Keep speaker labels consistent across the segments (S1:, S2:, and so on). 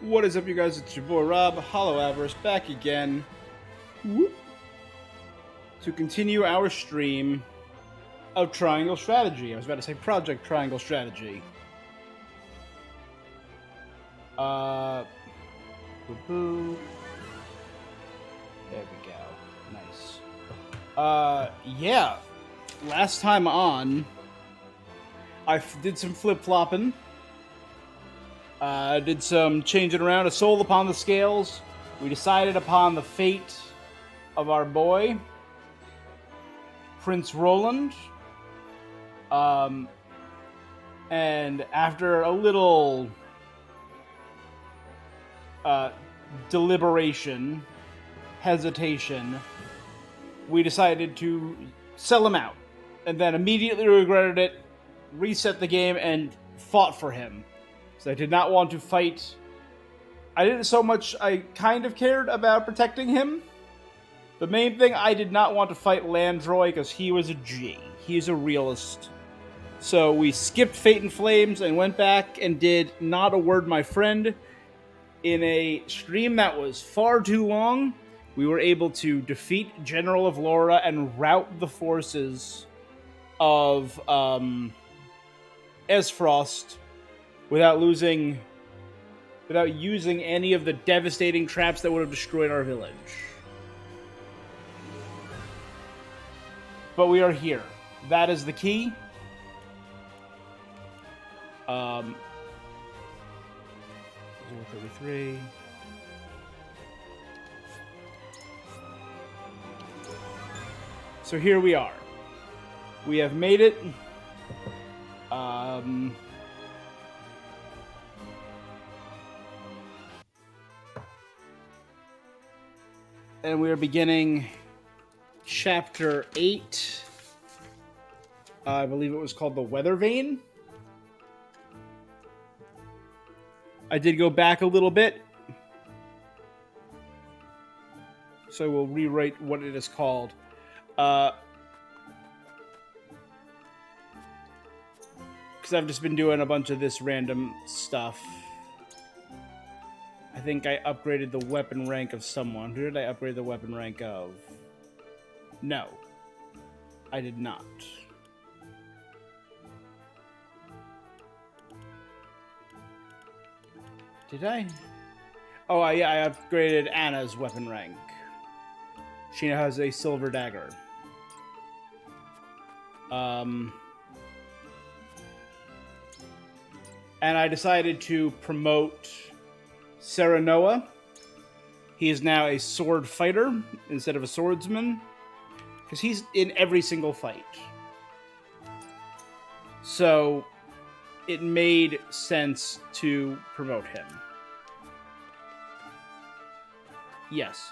S1: What is up, you guys? It's your boy Rob, Hollow Avarice, back again to continue our stream of Triangle Strategy. I was about to say Project Triangle Strategy. There we go. Nice. Yeah. Last time on, I did some flip-flopping. Did some changing around, a soul upon the scales. We decided upon the fate of our boy, Prince Roland. And after a little deliberation, hesitation, we decided to sell him out. And then immediately regretted it, reset the game, and fought for him. So I did not want to fight. I didn't so much, I kind of cared about protecting him. The main thing, I did not want to fight Landroy because he was a G. He's a realist. So we skipped Fate and Flames and went back and did Not a Word, My Friend. In a stream that was far too long, we were able to defeat General of Laura and rout the forces of Esfrost without using any of the devastating traps that would have destroyed our village. But we are here. That is the key. 033. So here we are. We have made it. And we are beginning Chapter 8. I believe it was called The Weather Vane. I did go back a little bit, so we'll rewrite what it is called. Because I've just been doing a bunch of this random stuff. I think I upgraded the weapon rank of someone. Who did I upgrade the weapon rank of? No. I did not. Did I? Oh, yeah, I upgraded Anna's weapon rank. She now has a silver dagger. And I decided to promote Serenoa. He is now a sword fighter instead of a swordsman, because he's in every single fight. So it made sense to promote him. Yes.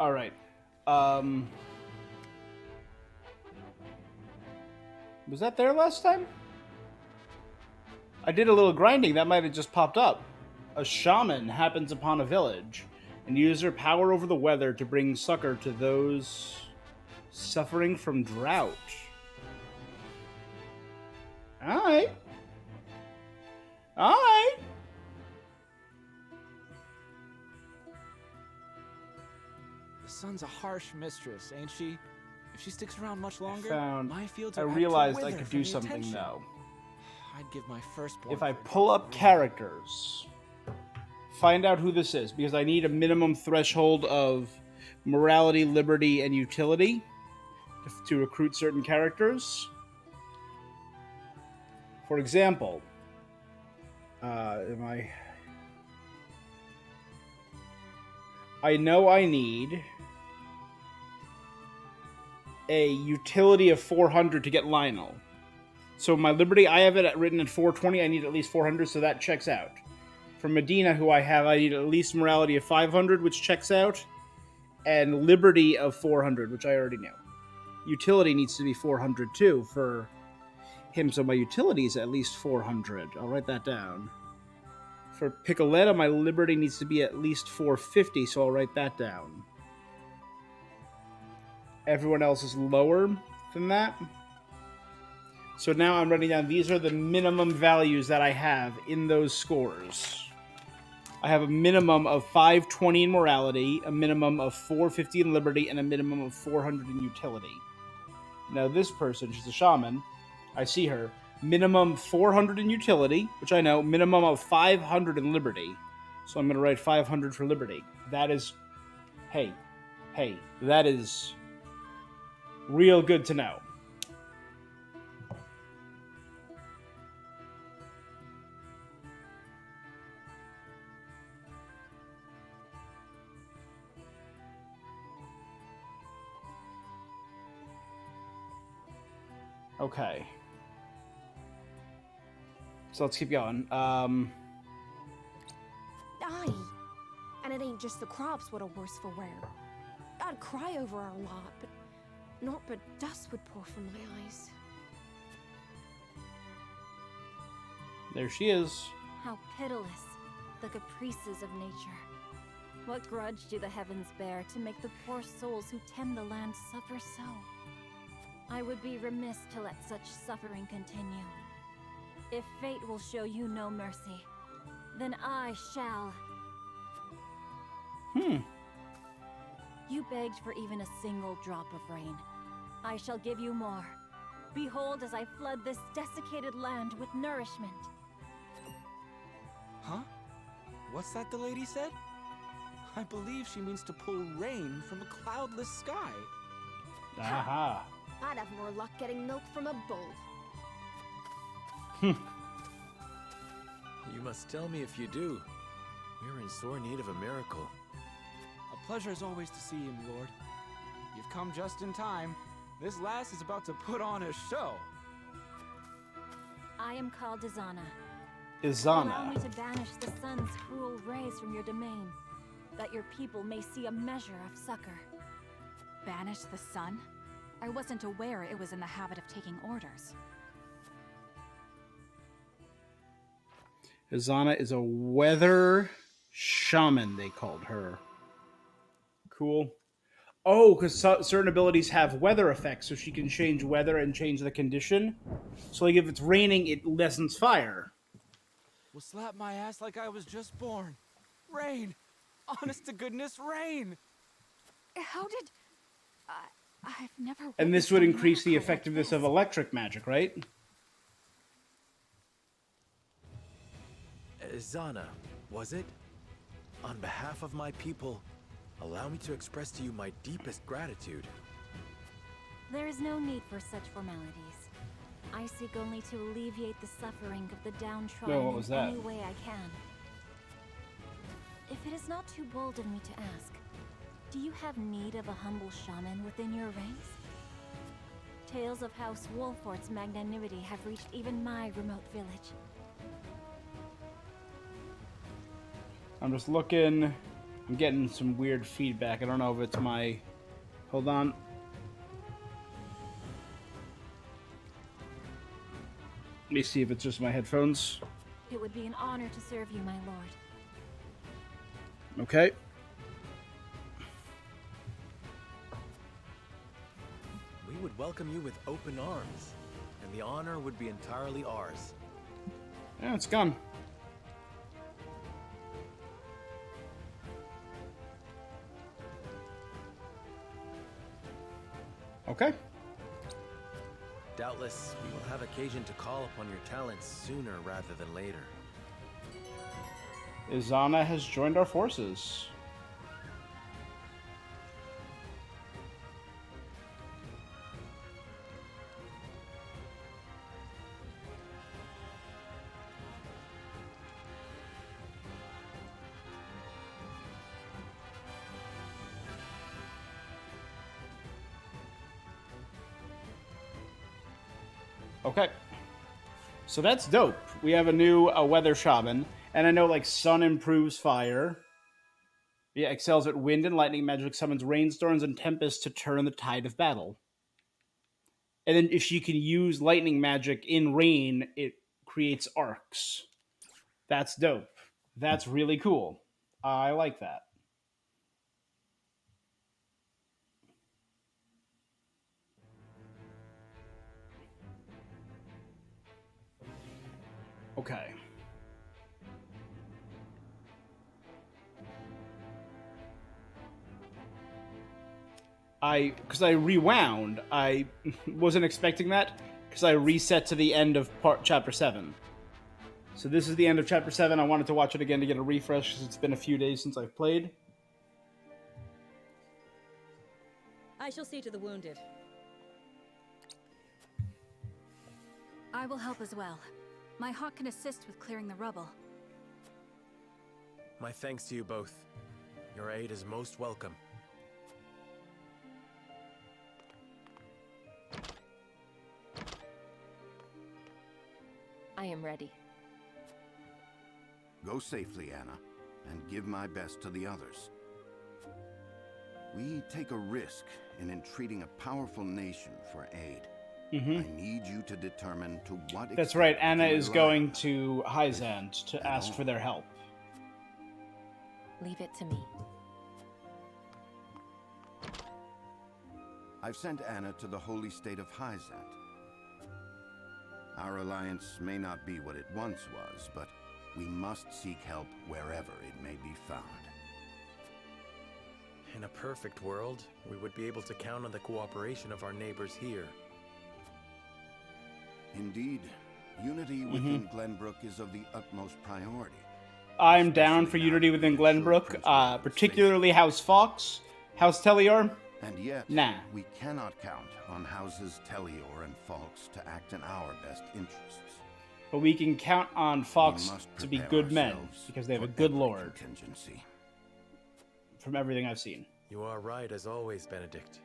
S1: All right. Was that there last time? I did a little grinding. That might have just popped up. A shaman happens upon a village and uses her power over the weather to bring succor to those suffering from drought. All right. All right.
S2: The sun's a harsh mistress, ain't she? If she sticks around much longer, my fields
S1: I
S2: are
S1: realized I could do something
S2: attention.
S1: though.
S2: I'd give my firstborn.
S1: If I pull up characters, find out who this is, because I need a minimum threshold of morality, liberty, and utility to recruit certain characters. For example, I know I need a utility of 400 to get Lionel. So my liberty, I have it written at 420. I need at least 400, so that checks out. For Medina, who I have, I need at least morality of 500, which checks out. And liberty of 400, which I already knew. Utility needs to be 400 too for him, so my utility is at least 400. I'll write that down. For Piccoletta, my liberty needs to be at least 450, so I'll write that down. Everyone else is lower than that. So now I'm writing down, these are the minimum values that I have in those scores. I have a minimum of 520 in morality, a minimum of 450 in liberty, and a minimum of 400 in utility. Now this person, she's a shaman, I see her, minimum 400 in utility, which I know, minimum of 500 in liberty. So I'm going to write 500 for liberty. That is, hey, that is real good to know. Okay. So let's keep going.
S3: Aye. And it ain't just the crops what are worse for wear. I'd cry over our lot, but naught but dust would pour from my eyes.
S1: There she is.
S4: How pitiless, the caprices of nature. What grudge do the heavens bear to make the poor souls who tend the land suffer so? I would be remiss to let such suffering continue. If fate will show you no mercy, then I shall. You begged for even a single drop of rain. I shall give you more. Behold as I flood this desiccated land with nourishment.
S2: Huh? What's that the lady said? I believe she means to pull rain from a cloudless sky.
S1: Aha.
S3: I'd have more luck getting milk from a bull.
S5: You must tell me if you do. We're in sore need of a miracle.
S2: A pleasure as always to see you, my lord. You've come just in time. This lass is about to put on a show.
S4: I am called Izana. Allow me
S1: Izana.
S4: to banish the sun's cruel rays from your domain, that your people may see a measure of succor.
S6: Banish the sun? I wasn't aware it was in the habit of taking orders.
S1: Izana is a weather shaman, they called her. Cool. Oh, because certain abilities have weather effects, so she can change weather and change the condition. So like if it's raining, it lessens fire.
S2: Will slap my ass like I was just born. Rain! Honest to goodness, rain!
S6: How did... I've never...
S1: And this
S6: witnessed
S1: would
S6: a
S1: increase the
S6: miracle like
S1: effectiveness
S6: this.
S1: of electric magic, right?
S5: Zana, was it? On behalf of my people, allow me to express to you my deepest gratitude.
S4: There is no need for such formalities. I seek only to alleviate the suffering of the downtrodden
S1: Whoa, what was
S4: in
S1: that?
S4: any way I can. If it is not too bold of me to ask, do you have need of a humble shaman within your ranks? Tales of House Wolfort's magnanimity have reached even my remote village.
S1: I'm just looking. I'm getting some weird feedback. I don't know if it's my... Hold on. Let me see if it's just my headphones.
S4: It would be an honor to serve you, my lord.
S1: Okay.
S5: We would welcome you with open arms, and the honor would be entirely ours.
S1: Yeah, it's gone. Okay.
S5: Doubtless, we will have occasion to call upon your talents sooner rather than later.
S1: Izana has joined our forces. Okay. So that's dope. We have a new weather shaman. And I know, like, sun improves fire. Yeah, excels at wind and lightning magic, summons rainstorms and tempests to turn the tide of battle. And then if she can use lightning magic in rain, it creates arcs. That's dope. That's really cool. I like that. Okay. Because I rewound, I wasn't expecting that because I reset to the end of chapter 7. So this is the end of chapter 7. I wanted to watch it again to get a refresh because it's been a few days since I've played.
S7: I shall see to the wounded.
S6: I will help as well. My hawk can assist with clearing the rubble.
S5: My thanks to you both. Your aid is most welcome.
S8: I am ready.
S9: Go safely, Anna, and give my best to the others. We take a risk in entreating a powerful nation for aid. I need you to determine to what extent...
S1: That's right, Anna
S9: you
S1: is
S9: rely
S1: going
S9: on us.
S1: to Hyzant to ask for their help.
S8: Leave it to me.
S9: I've sent Anna to the holy state of Hyzant. Our alliance may not be what it once was, but we must seek help wherever it may be found.
S5: In a perfect world, we would be able to count on the cooperation of our neighbors here.
S9: Indeed, unity within Glenbrook is of the utmost priority.
S1: I'm down for
S9: Especially now
S1: unity
S9: that
S1: within
S9: we ensure
S1: Glenbrook,
S9: Prince William's
S1: particularly House Fox, House Tellior.
S9: safety. And yet,
S1: Nah.
S9: we cannot count on houses Tellior and Falks to act in our best interests.
S1: But we can count on
S9: We
S1: Fox
S9: must
S1: to be
S9: prepare
S1: good men,
S9: ourselves
S1: because they have a
S9: for
S1: good
S9: every
S1: lord,
S9: contingency.
S1: from everything I've seen.
S5: You are right as always, Benedict.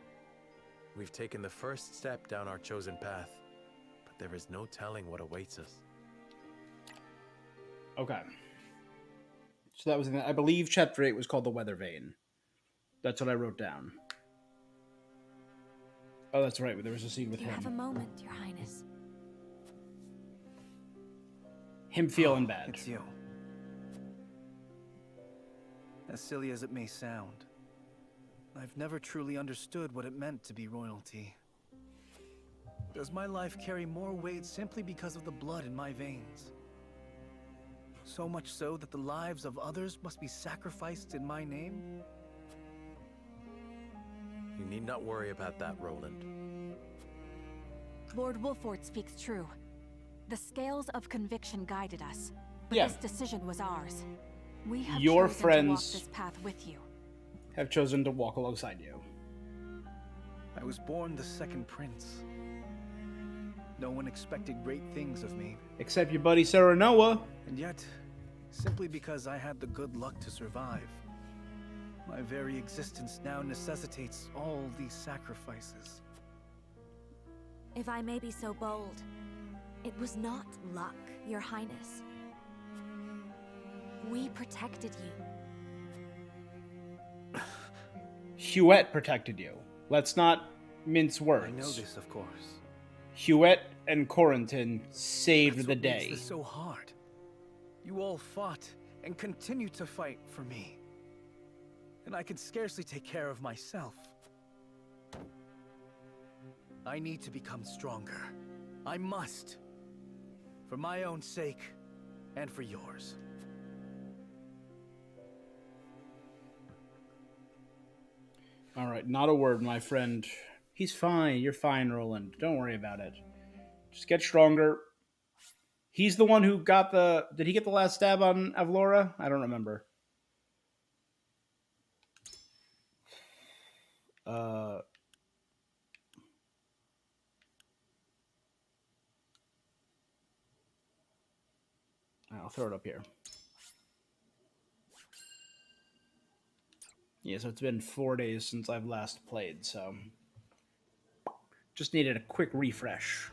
S5: We've taken the first step down our chosen path, but there is no telling what awaits us.
S1: Okay. So that was, I believe chapter 8 was called The Weather Vane. That's what I wrote down. Oh, that's right, there was a scene with
S6: You have a
S1: him.
S6: moment, Your Highness.
S1: Him feeling bad.
S10: It's you. As silly as it may sound, I've never truly understood what it meant to be royalty. Does my life carry more weight simply because of the blood in my veins? So much so that the lives of others must be sacrificed in my name?
S5: You need not worry about that, Roland.
S6: Lord Wolford speaks true. The scales of conviction guided us, but
S1: Yeah.
S6: this decision was ours. We have
S1: Your
S6: chosen to walk
S1: friends-
S6: this path with you.
S1: Have chosen to walk alongside you.
S10: I was born the second prince. No one expected great things of me.
S1: Except your buddy Sarah Noah.
S10: And yet, simply because I had the good luck to survive, my very existence now necessitates all these sacrifices.
S11: If I may be so bold, it was not luck, Your Highness. We protected you.
S1: Huette protected you. Let's not mince words.
S10: I know this, of course.
S1: Huette and Corentin saved
S10: That's
S1: the
S10: what makes
S1: day.
S10: this so hard. You all fought and continue to fight for me. And I can scarcely take care of myself. I need to become stronger. I must. For my own sake, and for yours.
S1: Alright, not a word, my friend. He's fine. You're fine, Roland. Don't worry about it. Just get stronger. He's the one who got the... Did he get the last stab on Avlora? I don't remember. I'll throw it up here. Yeah, so it's been 4 days since I've last played, so... Just needed a quick refresh.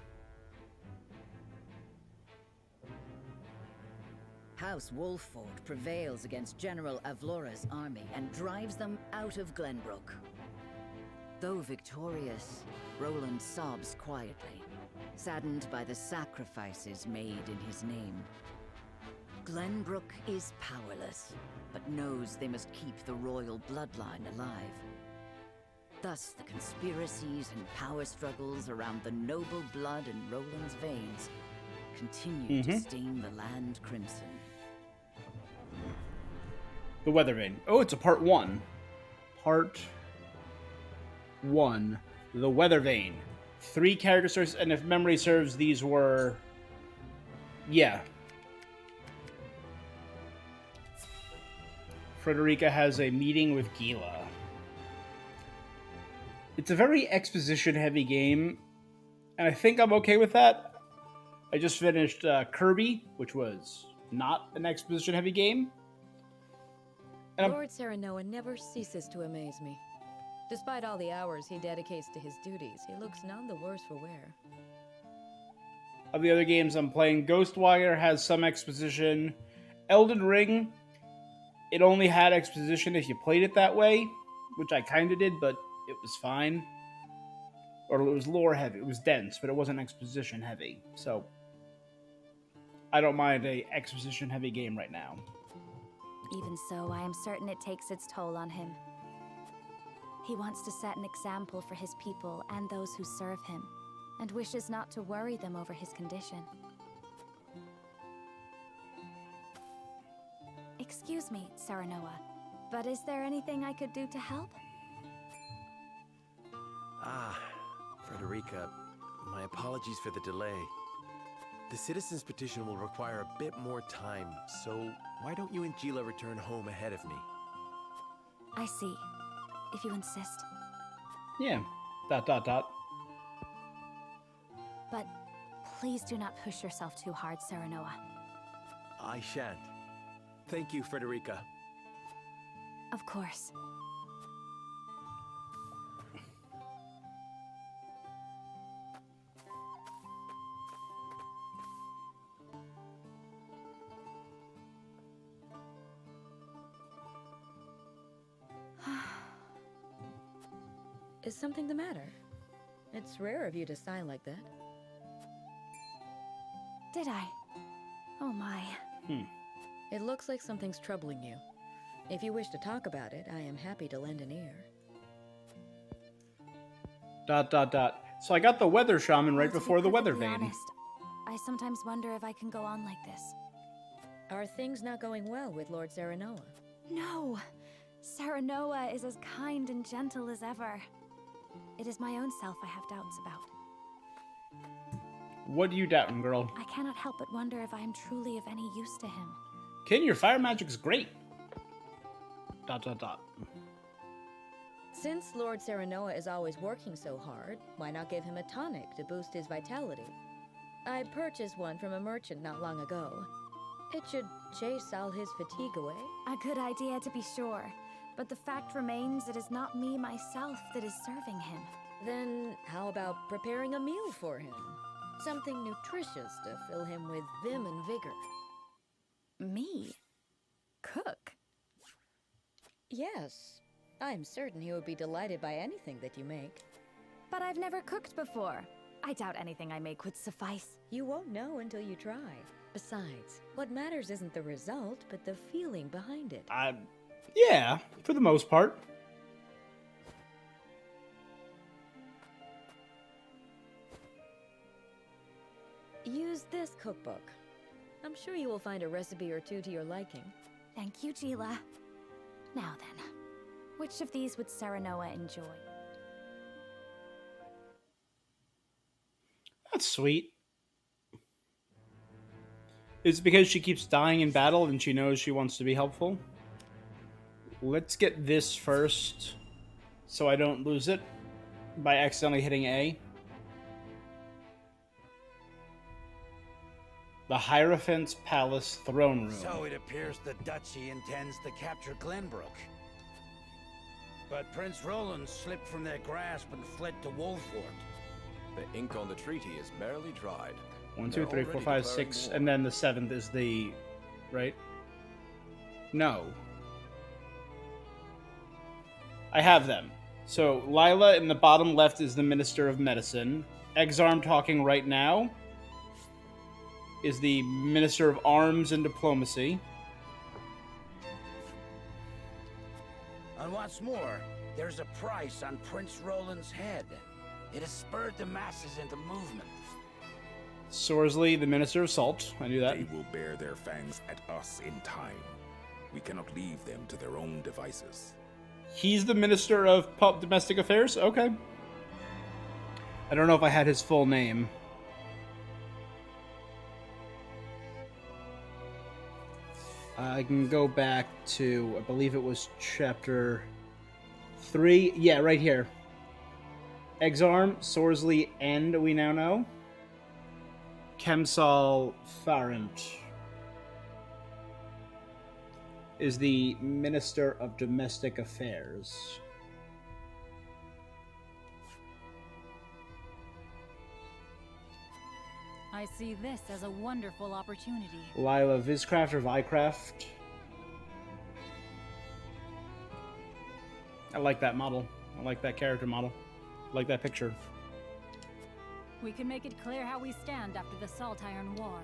S12: House Wolford prevails against General Avlora's army and drives them out of Glenbrook. Though victorious, Roland sobs quietly, saddened by the sacrifices made in his name. Glenbrook is powerless, but knows they must keep the royal bloodline alive. Thus, the conspiracies and power struggles around the noble blood in Roland's veins continue to stain the land crimson.
S1: The Weather Vane. Oh, it's a part 1. Part 1. The Weather Vane. 3 character stories, and if memory serves, these were... Yeah. Frederica has a meeting with Gila. It's a very exposition-heavy game, and I think I'm okay with that. I just finished Kirby, which was not an exposition-heavy game. And
S8: Lord Serenoa never ceases to amaze me. Despite all the hours he dedicates to his duties, he looks none the worse for wear.
S1: Of the other games I'm playing, Ghostwire has some exposition. Elden Ring, it only had exposition if you played it that way, which I kind of did, but it was fine. Or it was lore heavy. It was dense, but it wasn't exposition heavy. So I don't mind a exposition heavy game right now.
S6: Even so, I am certain it takes its toll on him. He wants to set an example for his people and those who serve him, and wishes not to worry them over his condition. Excuse me, Serenoa, but is there anything I could do to help?
S5: Ah, Frederica, my apologies for the delay. The citizen's petition will require a bit more time, so why don't you and Gila return home ahead of me?
S6: I see. If you insist.
S1: Yeah. ...
S6: But please do not push yourself too hard, Serenoa.
S5: I shan't. Thank you, Frederica.
S6: Of course.
S8: Is something the matter? It's rare of you to sigh like that.
S6: Did I? Oh my.
S8: It looks like something's troubling you. If you wish to talk about it, I am happy to lend an ear. ...
S1: So I got the Weather Shaman right before the Weather Vane.
S6: Honest, I sometimes wonder if I can go on like this.
S8: Are things not going well with Lord Serenoa?
S6: No! Serenoa is as kind and gentle as ever. It is my own self I have doubts about.
S1: What do you doubting, girl?
S6: I cannot help but wonder if I am truly of any use to him.
S1: Kid, your fire magic's great. ...
S8: Since Lord Serenoa is always working so hard, why not give him a tonic to boost his vitality? I purchased one from a merchant not long ago. It should chase all his fatigue away.
S6: A good idea to be sure, but the fact remains it is not me myself that is serving him.
S8: Then how about preparing a meal for him? Something nutritious to fill him with vim and vigor.
S6: Me? Cook?
S8: Yes. I'm certain he would be delighted by anything that you make.
S6: But I've never cooked before. I doubt anything I make would suffice.
S8: You won't know until you try. Besides, what matters isn't the result, but the feeling behind it.
S1: Yeah, for the most part.
S8: Use this cookbook. I'm sure you will find a recipe or two to your liking.
S6: Thank you, Gila. Now then, which of these would Serenoa enjoy?
S1: That's sweet. Is it because she keeps dying in battle and she knows she wants to be helpful? Let's get this first, so I don't lose it by accidentally hitting A. The Hierophant's Palace Throne Room.
S13: So it appears the Duchy intends to capture Glenbrook. But Prince Roland slipped from their grasp and fled to Wolford.
S14: The ink on the treaty is barely dried.
S1: 1, 2, 3, 4, 5, 6, and then the 7th is the... right? No. I have them. So, Lila in the bottom left is the Minister of Medicine. Exarm talking right now is the Minister of Arms and Diplomacy.
S13: And what's more, there's a price on Prince Roland's head. It has spurred the masses into movement.
S1: Sorsley, the Minister of Salt. I knew that.
S15: They will bear their fangs at us in time. We cannot leave them to their own devices.
S1: He's the Minister of Domestic Affairs? Okay. I don't know if I had his full name. I can go back to, I believe it was chapter 3. Yeah, right here. Exarm, Sorsley, End, we now know. Kemsal Farrant is the Minister of Domestic Affairs.
S4: I see this as a wonderful opportunity.
S1: Lila Viscraft or Vycraft. I like that model. I like that character model. I like that picture.
S4: We can make it clear how we stand after the Salt Iron War.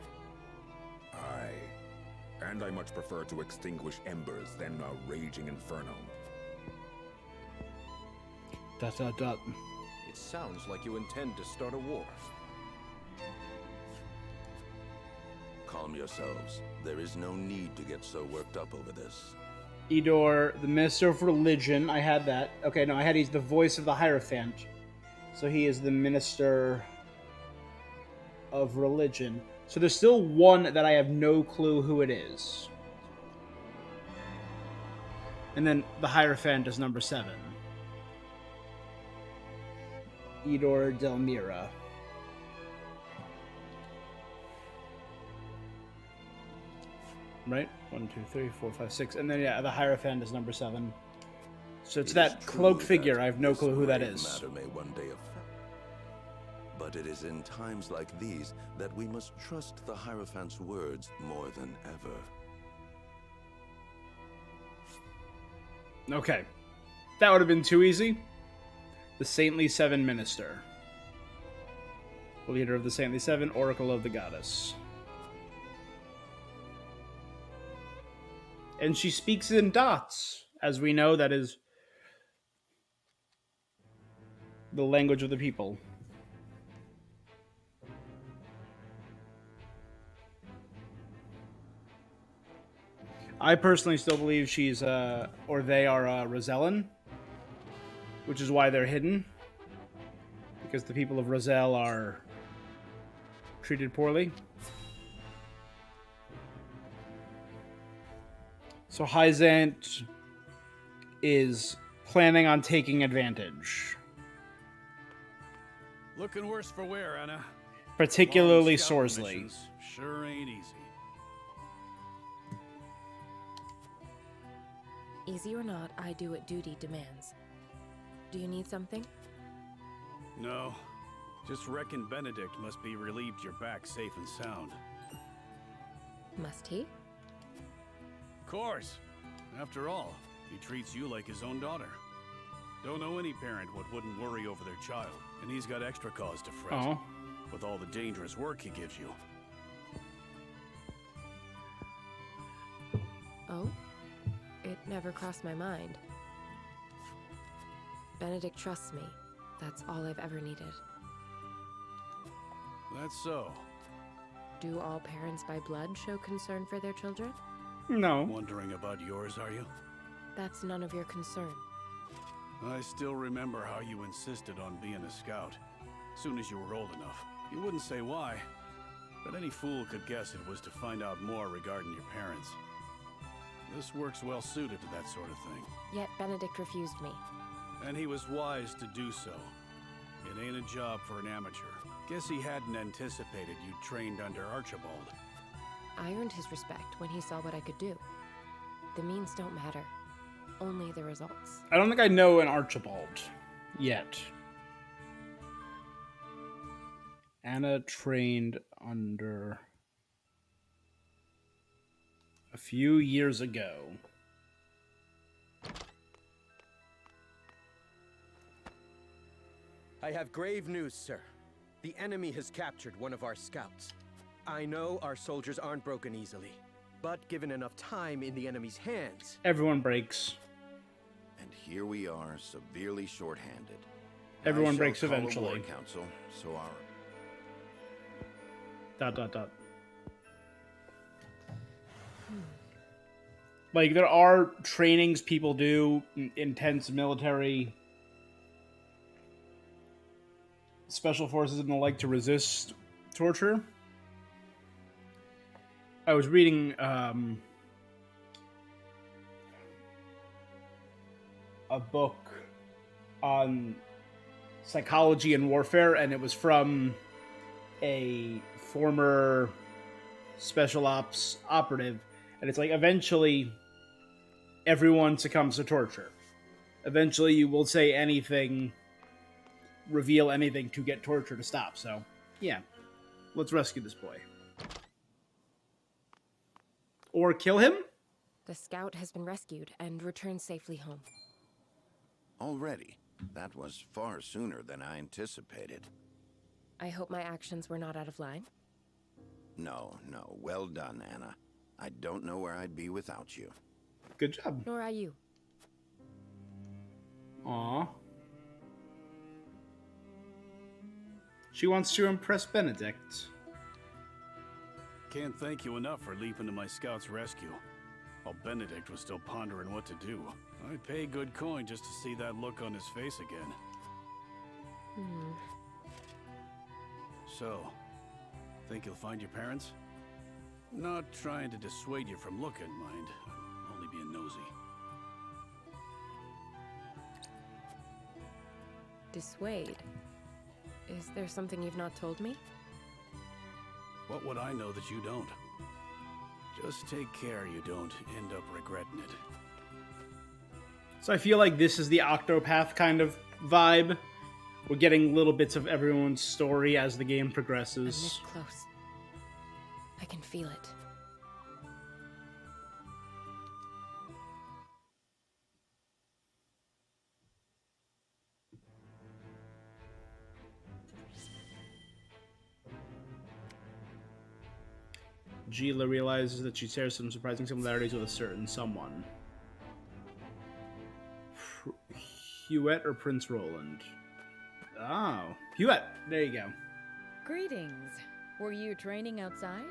S15: Aye. And I much prefer to extinguish embers than a raging inferno. ...
S14: It sounds like you intend to start a war.
S16: Calm yourselves. There is no need to get so worked up over this.
S1: Edor, the Minister of Religion. I had that. Okay, no, I had he's the voice of the Hierophant. So he is the Minister of Religion. So there's still one that I have no clue who it is. And then the Hierophant is number 7. Edor Delmira. Right? 1, 2, 3, 4, 5, 6. And then, yeah, the Hierophant is number 7. So it's that cloaked figure. I have no clue who that is.
S16: Matter may one day affect. But it is in times like these that we must trust the Hierophant's words more than ever.
S1: Okay. That would have been too easy. The Saintly Seven Minister. Leader of the Saintly Seven, Oracle of the Goddess. And she speaks in dots. As we know, that is the language of the people. I personally still believe she's, or they are, Rosellan, which is why they're hidden. Because the people of Roselle are treated poorly. So Hyzant is planning on taking advantage.
S17: Looking worse for wear, Anna.
S1: Particularly
S17: Long scout
S1: Sorsley.
S17: missions sure ain't easy.
S18: Easy or not, I do what duty demands. Do you need something?
S17: No. Just reckon Benedict must be relieved you're back safe and sound.
S18: Must he?
S17: Course. After all, he treats you like his own daughter. Don't know any parent what wouldn't worry over their child, and he's got extra cause to fret.
S1: Aw.
S17: With all the dangerous work he gives you.
S18: Oh? It never crossed my mind. Benedict trusts me. That's all I've ever needed.
S17: That's so.
S18: Do all parents by blood show concern for their children?
S1: No.
S17: Wondering about yours, are you?
S18: That's none of your concern.
S17: I still remember how you insisted on being a scout. Soon as you were old enough. You wouldn't say why, but any fool could guess it was to find out more regarding your parents. This work's well suited to that sort of thing.
S18: Yet Benedict refused me.
S17: And he was wise to do so. It ain't a job for an amateur. Guess he hadn't anticipated you trained under Archibald.
S18: I earned his respect when he saw what I could do. The means don't matter. Only the results.
S1: I don't think I know an Archibald yet. Anna trained under a few years ago.
S5: I have grave news, sir. The enemy has captured one of our scouts.
S19: I know our soldiers aren't broken easily, but given enough time in the enemy's hands...
S1: Everyone breaks.
S9: And here we are, severely short-handed.
S1: Everyone
S9: I
S1: breaks
S9: shall call a
S1: eventually.
S9: war council, so our... ...
S1: Like, there are trainings people do, intense military special forces and the like, to resist torture. I was reading a book on psychology and warfare, and it was from a former special ops operative, and it's like, eventually everyone succumbs to torture. Eventually you will say anything, reveal anything to get torture to stop. So yeah, let's rescue this boy. Or kill him?
S18: The scout has been rescued and returned safely home.
S9: Already? That was far sooner than I anticipated.
S18: I hope my actions were not out of line.
S9: No, no. Well done, Anna. I don't know where I'd be without you.
S1: Good job.
S18: Nor are you.
S1: Aww. She wants to impress Benedict.
S17: Can't thank you enough for leaping to my scout's rescue. While Benedict was still pondering what to do. I'd pay good coin just to see that look on his face again. So, think you'll find your parents? Not trying to dissuade you from looking, mind. I'm only being nosy.
S18: Dissuade? Is there something you've not told me?
S17: What would I know that you don't? Just take care you don't end up regretting it.
S1: So I feel like this is the Octopath kind of vibe. We're getting little bits of everyone's story as the game progresses.
S18: I'm this close. I can feel it.
S1: Gila realizes that she shares some surprising similarities with a certain someone. Huet or Prince Roland? Oh, Huet. There you go.
S8: Greetings. Were you training outside?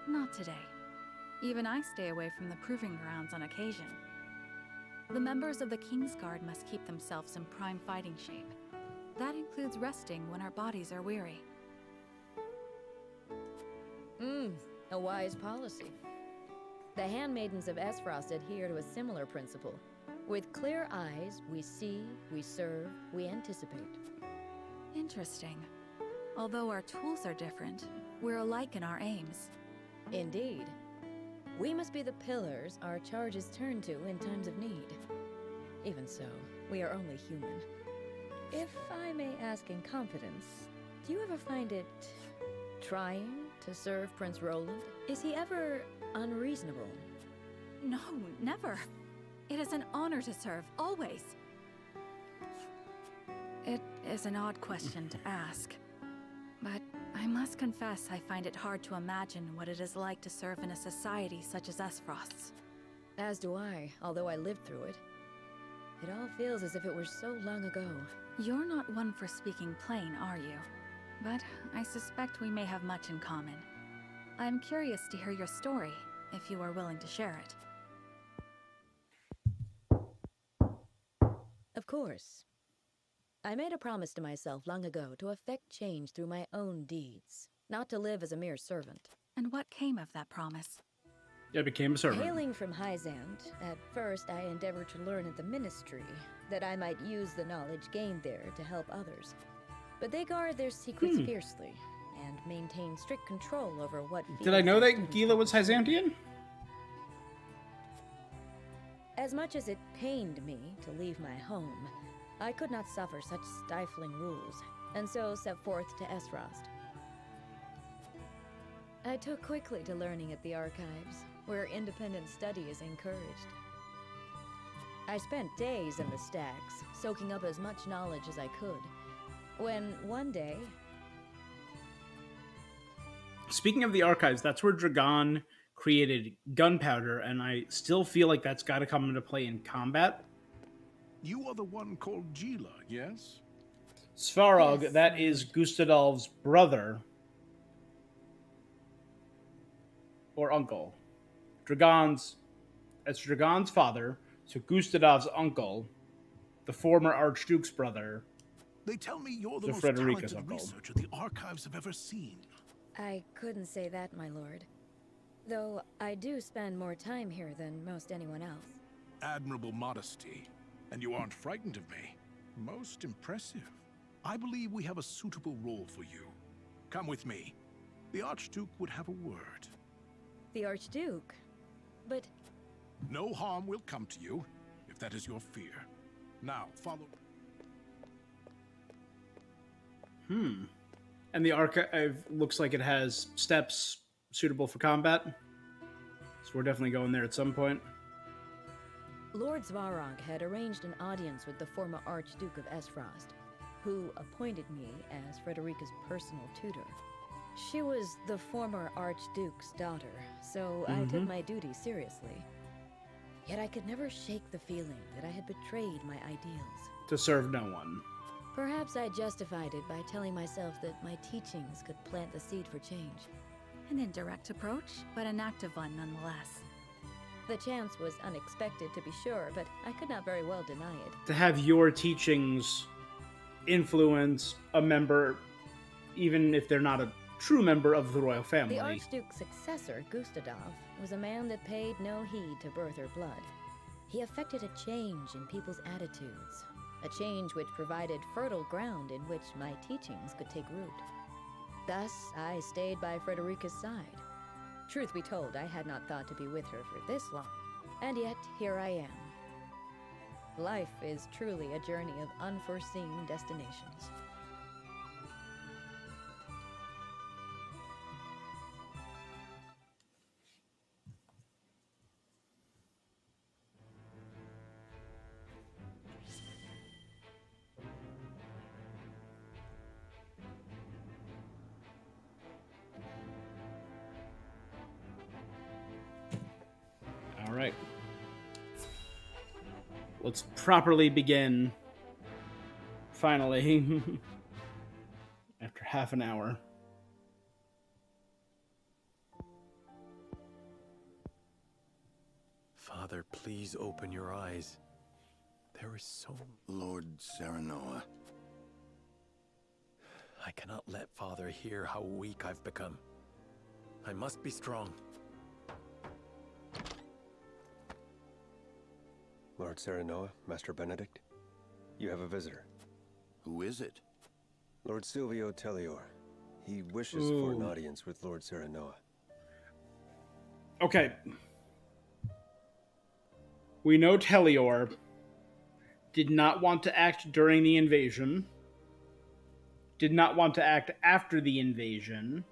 S20: Not today. Even I stay away from the proving grounds on occasion. The members of the Kingsguard must keep themselves in prime fighting shape. That includes resting when our bodies are weary.
S8: A wise policy. The handmaidens of Esfrost adhere to a similar principle. With clear eyes, we see, we serve, we anticipate.
S20: Interesting. Although our tools are different, we're alike in our aims.
S8: Indeed. We must be the pillars our charges turn to in times of need. Even so, we are only human. If I may ask in confidence, do you ever find it trying to serve Prince Roland? Is he ever unreasonable?
S20: No, never. It is an honor to serve, always. It is an odd question to ask, but I must confess I find it hard to imagine what it is like to serve in a society such as Esfrost's.
S8: As do I, although I lived through it. It all feels as if it were so long ago.
S20: You're not one for speaking plain, are you? But I suspect we may have much in common. I'm curious to hear your story, if you are willing to share it.
S8: Of course. I made a promise to myself long ago to effect change through my own deeds, not to live as a mere servant.
S20: And what came of that promise?
S1: I became a servant.
S8: Hailing from Hyzant, at first I endeavored to learn at the Ministry, that I might use the knowledge gained there to help others. But they guard their secrets fiercely, and maintain strict control over what...
S1: Did I know that Gila was Hyzantian?
S8: As much as it pained me to leave my home, I could not suffer such stifling rules, and so set forth to Esfrost. I took quickly to learning at the Archives, where independent study is encouraged. I spent days in the stacks, soaking up as much knowledge as I could, when one day...
S1: Speaking of the archives, that's where Dragon created gunpowder, and I still feel like that's got to come into play in combat.
S15: You are the one called Gila, yes?
S1: Svarog,
S8: Yes,
S1: that is Gustadolf's brother or uncle. Dragon's father, so Gustadolf's uncle, the former Archduke's brother.
S15: They tell me you're the
S1: So
S15: most
S1: Frederica's
S15: talented
S1: uncle.
S15: researcher the archives have ever seen.
S8: I couldn't say that, my lord. Though I do spend more time here than most anyone else.
S15: Admirable modesty. And you aren't frightened of me. Most impressive. I believe we have a suitable role for you. Come with me. The Archduke would have a word.
S8: The Archduke? But...
S15: No harm will come to you, if that is your fear. Now, follow...
S1: And the archive looks like it has steps suitable for combat. So we're definitely going there at some point.
S8: Lord Svarog had arranged an audience with the former Archduke of Esfrost, who appointed me as Frederica's personal tutor. She was the former Archduke's daughter, so I took my duty seriously. Yet I could never shake the feeling that I had betrayed my ideals.
S1: To serve no one.
S8: Perhaps I justified it by telling myself that my teachings could plant the seed for change.
S20: An indirect approach, but an active one nonetheless.
S8: The chance was unexpected, to be sure, but I could not very well deny it.
S1: To have your teachings influence a member, even if they're not a true member of the royal family.
S8: The Archduke's successor, Gustadolf, was a man that paid no heed to birth or blood. He effected a change in people's attitudes, a change which provided fertile ground in which my teachings could take root. Thus, I stayed by Frederica's side. Truth be told, I had not thought to be with her for this long, and yet here I am. Life is truly a journey of unforeseen destinations.
S1: All right. Let's properly begin. Finally. After half an hour.
S5: Father, please open your eyes. There is so...
S9: Lord Serenoa.
S5: I cannot let Father hear how weak I've become. I must be strong.
S14: Lord Serenoa, Master Benedict, you have a visitor.
S9: Who is it?
S14: Lord Silvio Tellior. He wishes for an audience with Lord Serenoa.
S1: Okay. We know Tellior did not want to act during the invasion, did not want to act after the invasion,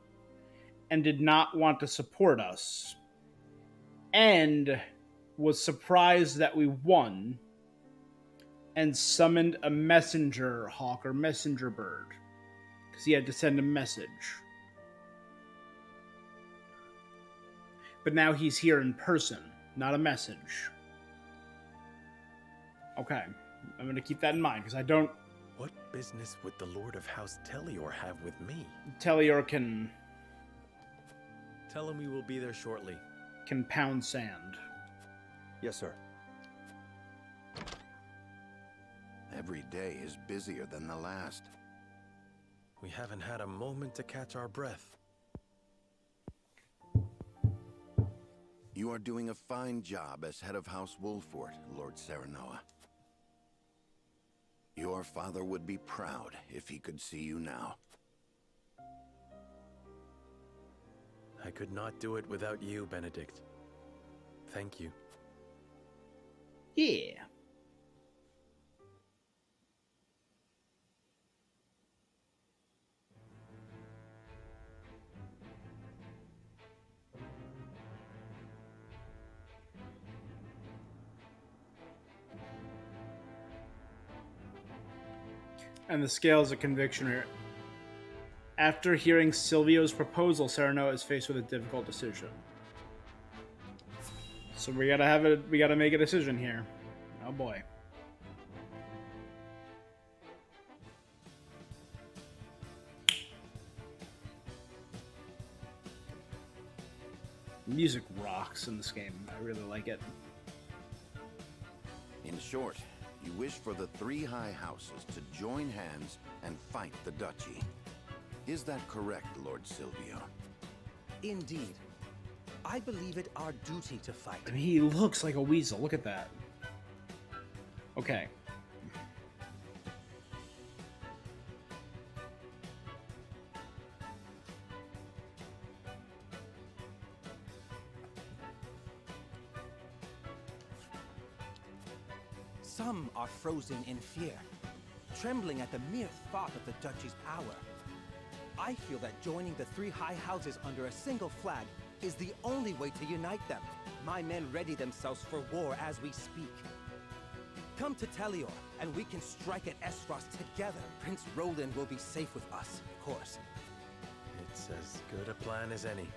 S1: and did not want to support us. And was surprised that we won and summoned a messenger hawk or messenger bird because he had to send a message. But now he's here in person, not a message. Okay, I'm going to keep that in mind because I don't...
S5: What business would the Lord of House Tellior have with me?
S1: Tellior can
S5: Tell him we will be there shortly.
S1: pound sand.
S14: Yes, sir.
S9: Every day is busier than the last.
S5: We haven't had a moment to catch our breath.
S9: You are doing a fine job as head of House Wolfort, Lord Serenoa. Your father would be proud if he could see you now.
S5: I could not do it without you, Benedict. Thank you.
S1: Yeah. And the scales of conviction are After hearing Silvio's proposal, Serenoa is faced with a difficult decision. So we gotta make a decision here. Oh boy. Music rocks in this game. I really like it.
S9: In short, you wish for the three high houses to join hands and fight the duchy. Is that correct, Lord Silvio?
S21: Indeed. I believe it our duty to fight.
S1: I mean, he looks like a weasel. Look at that. Okay.
S21: Some are frozen in fear, trembling at the mere thought of the duchy's power. I feel that joining the three high houses under a single flag is the only way to unite them. My men ready themselves for war as we speak. Come to Telior, and we can strike at Esros together. Prince Roland will be safe with us, of course.
S5: It's as good a plan as any.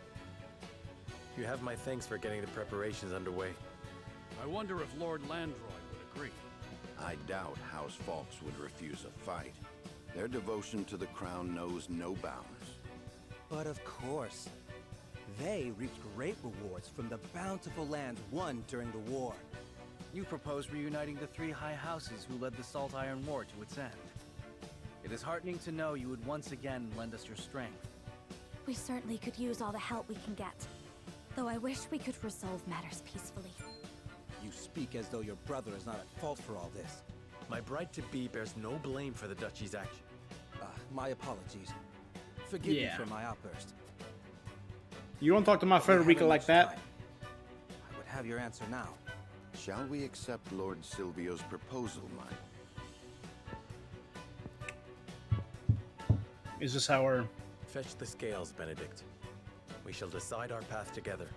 S5: You have my thanks for getting the preparations underway.
S17: I wonder if Lord Landroy would agree.
S9: I doubt House Falks would refuse a fight. Their devotion to the crown knows no bounds.
S21: But of course, they reaped great rewards from the bountiful lands won during the war.
S10: You propose reuniting the three high houses who led the Salt Iron War to its end. It is heartening to know you would once again lend us your strength.
S11: We certainly could use all the help we can get. Though I wish we could resolve matters peacefully.
S21: You speak as though your brother is not at fault for all this.
S5: My bride-to-be bears no blame for the duchy's action.
S21: My apologies. Forgive me for my outburst.
S1: You don't talk to my Frederica like that.
S21: I would have your answer now.
S9: Shall we accept Lord Silvio's proposal, mine?
S1: Is this how we're...
S5: Fetch the scales, Benedict. We shall decide our path together.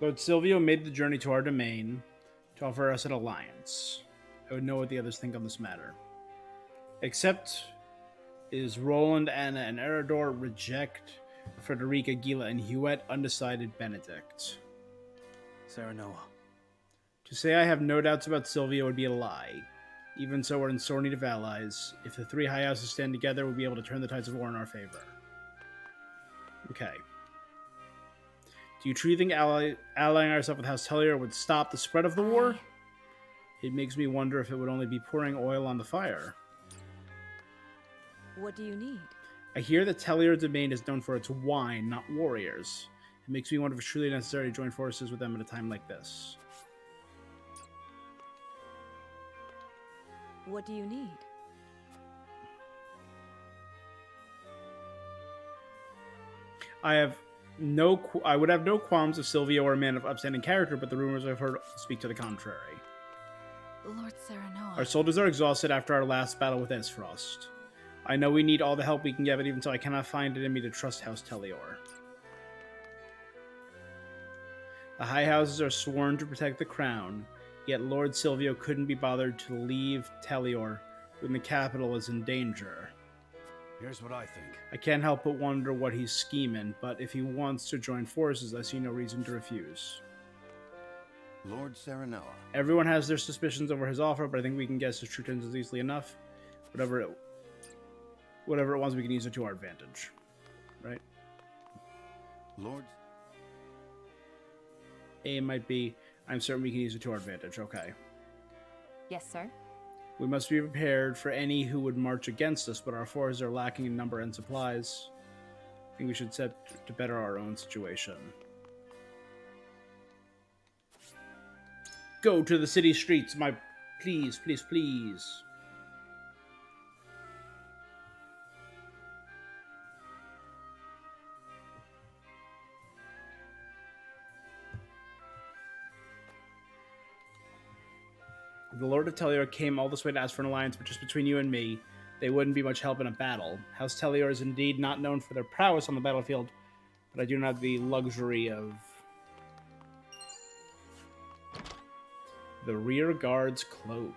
S1: Lord Silvio made the journey to our domain to offer us an alliance. I would know what the others think on this matter. Except is Roland, Anna, and Eridor reject Frederica, Gila, and Huet, undecided Benedict.
S10: Serenoa.
S1: To say I have no doubts about Silvio would be a lie. Even so, we're in sore need of allies. If the three high houses stand together, we'll be able to turn the tides of war in our favor. Okay. Do you truly think allying ourselves with House Telior would stop the spread of the war? It makes me wonder if it would only be pouring oil on the fire.
S8: What do you need?
S1: I hear that Telior Domain is known for its wine, not warriors. It makes me wonder if it's truly necessary to join forces with them at a time like this.
S8: What do you need?
S1: I would have no qualms if Silvio were a man of upstanding character, but the rumors I've heard speak to the contrary.
S20: Lord Serenoa.
S1: Our soldiers are exhausted after our last battle with Esfrost. I know we need all the help we can get, but even so, I cannot find it in me to trust House Telior. The High Houses are sworn to protect the crown, yet Lord Silvio couldn't be bothered to leave Telior when the capital is in danger.
S17: Here's what I think.
S1: I can't help but wonder what he's scheming, but if he wants to join forces, I see no reason to refuse.
S9: Lord Serenoa.
S1: Everyone has their suspicions over his offer, but I think we can guess his true intentions easily enough. Whatever it wants, we can use it to our advantage. Right?
S9: Lord...
S1: A might be, I'm certain we can use it to our advantage. Okay.
S20: Yes, sir.
S1: We must be prepared for any who would march against us, but our forces are lacking in number and supplies. I think we should set to better our own situation. Go to the city streets, my... Please, please, please. The Lord of Telior came all this way to ask for an alliance, but just between you and me, they wouldn't be much help in a battle. House Telior is indeed not known for their prowess on the battlefield, but I do not have the luxury of the rear guard's cloak.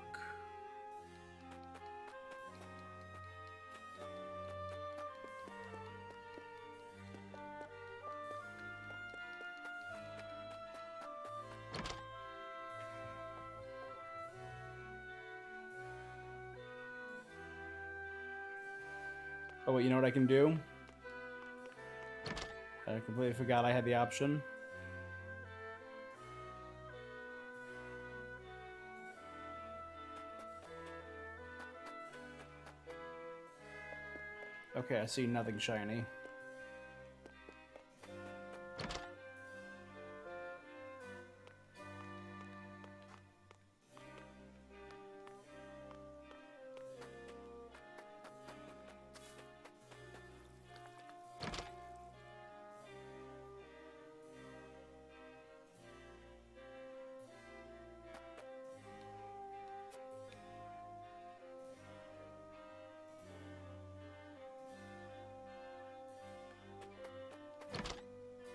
S1: Oh, wait, you know what I can do? I completely forgot I had the option. Okay, I see nothing shiny.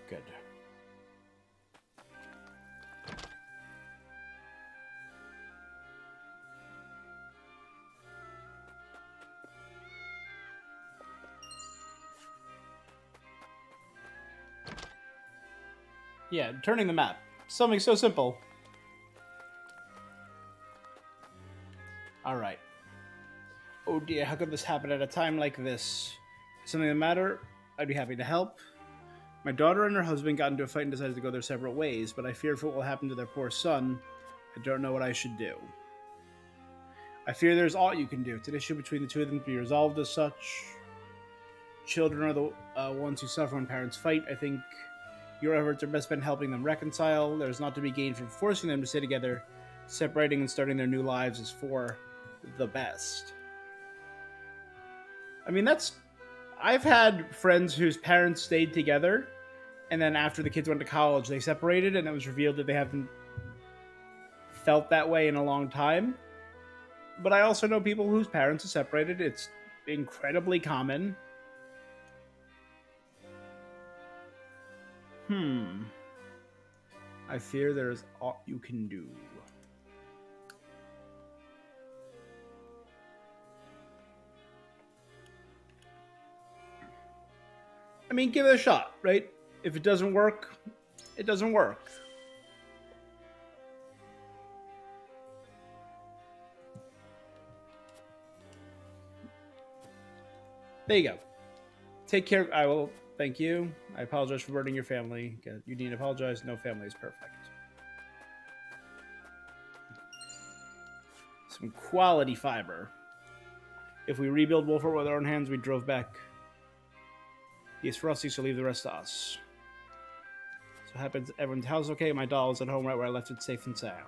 S1: Good. Yeah, turning the map. Something so simple. Alright. Oh dear, how could this happen at a time like this? Something the matter? I'd be happy to help. My daughter and her husband got into a fight and decided to go their separate ways, but I fear for what will happen to their poor son. I don't know what I should do. I fear there's aught you can do. It's an issue between the two of them to be resolved as such. Children are the ones who suffer when parents fight. I think your efforts are best spent helping them reconcile. There's not to be gained from forcing them to stay together. Separating and starting their new lives is for the best. I mean, I've had friends whose parents stayed together, and then after the kids went to college, they separated, and it was revealed that they haven't felt that way in a long time. But I also know people whose parents are separated. It's incredibly common. I fear there is aught you can do. I mean, give it a shot, right? If it doesn't work, it doesn't work. There you go. Take care. I will. Thank you. I apologize for burdening your family. You need to apologize. No family is perfect. Some quality fiber. If we rebuild Wolford with our own hands, we drove back. He's Frosty, so leave the rest to us. So happens everyone's house okay. My doll is at home right where I left it, safe and sound.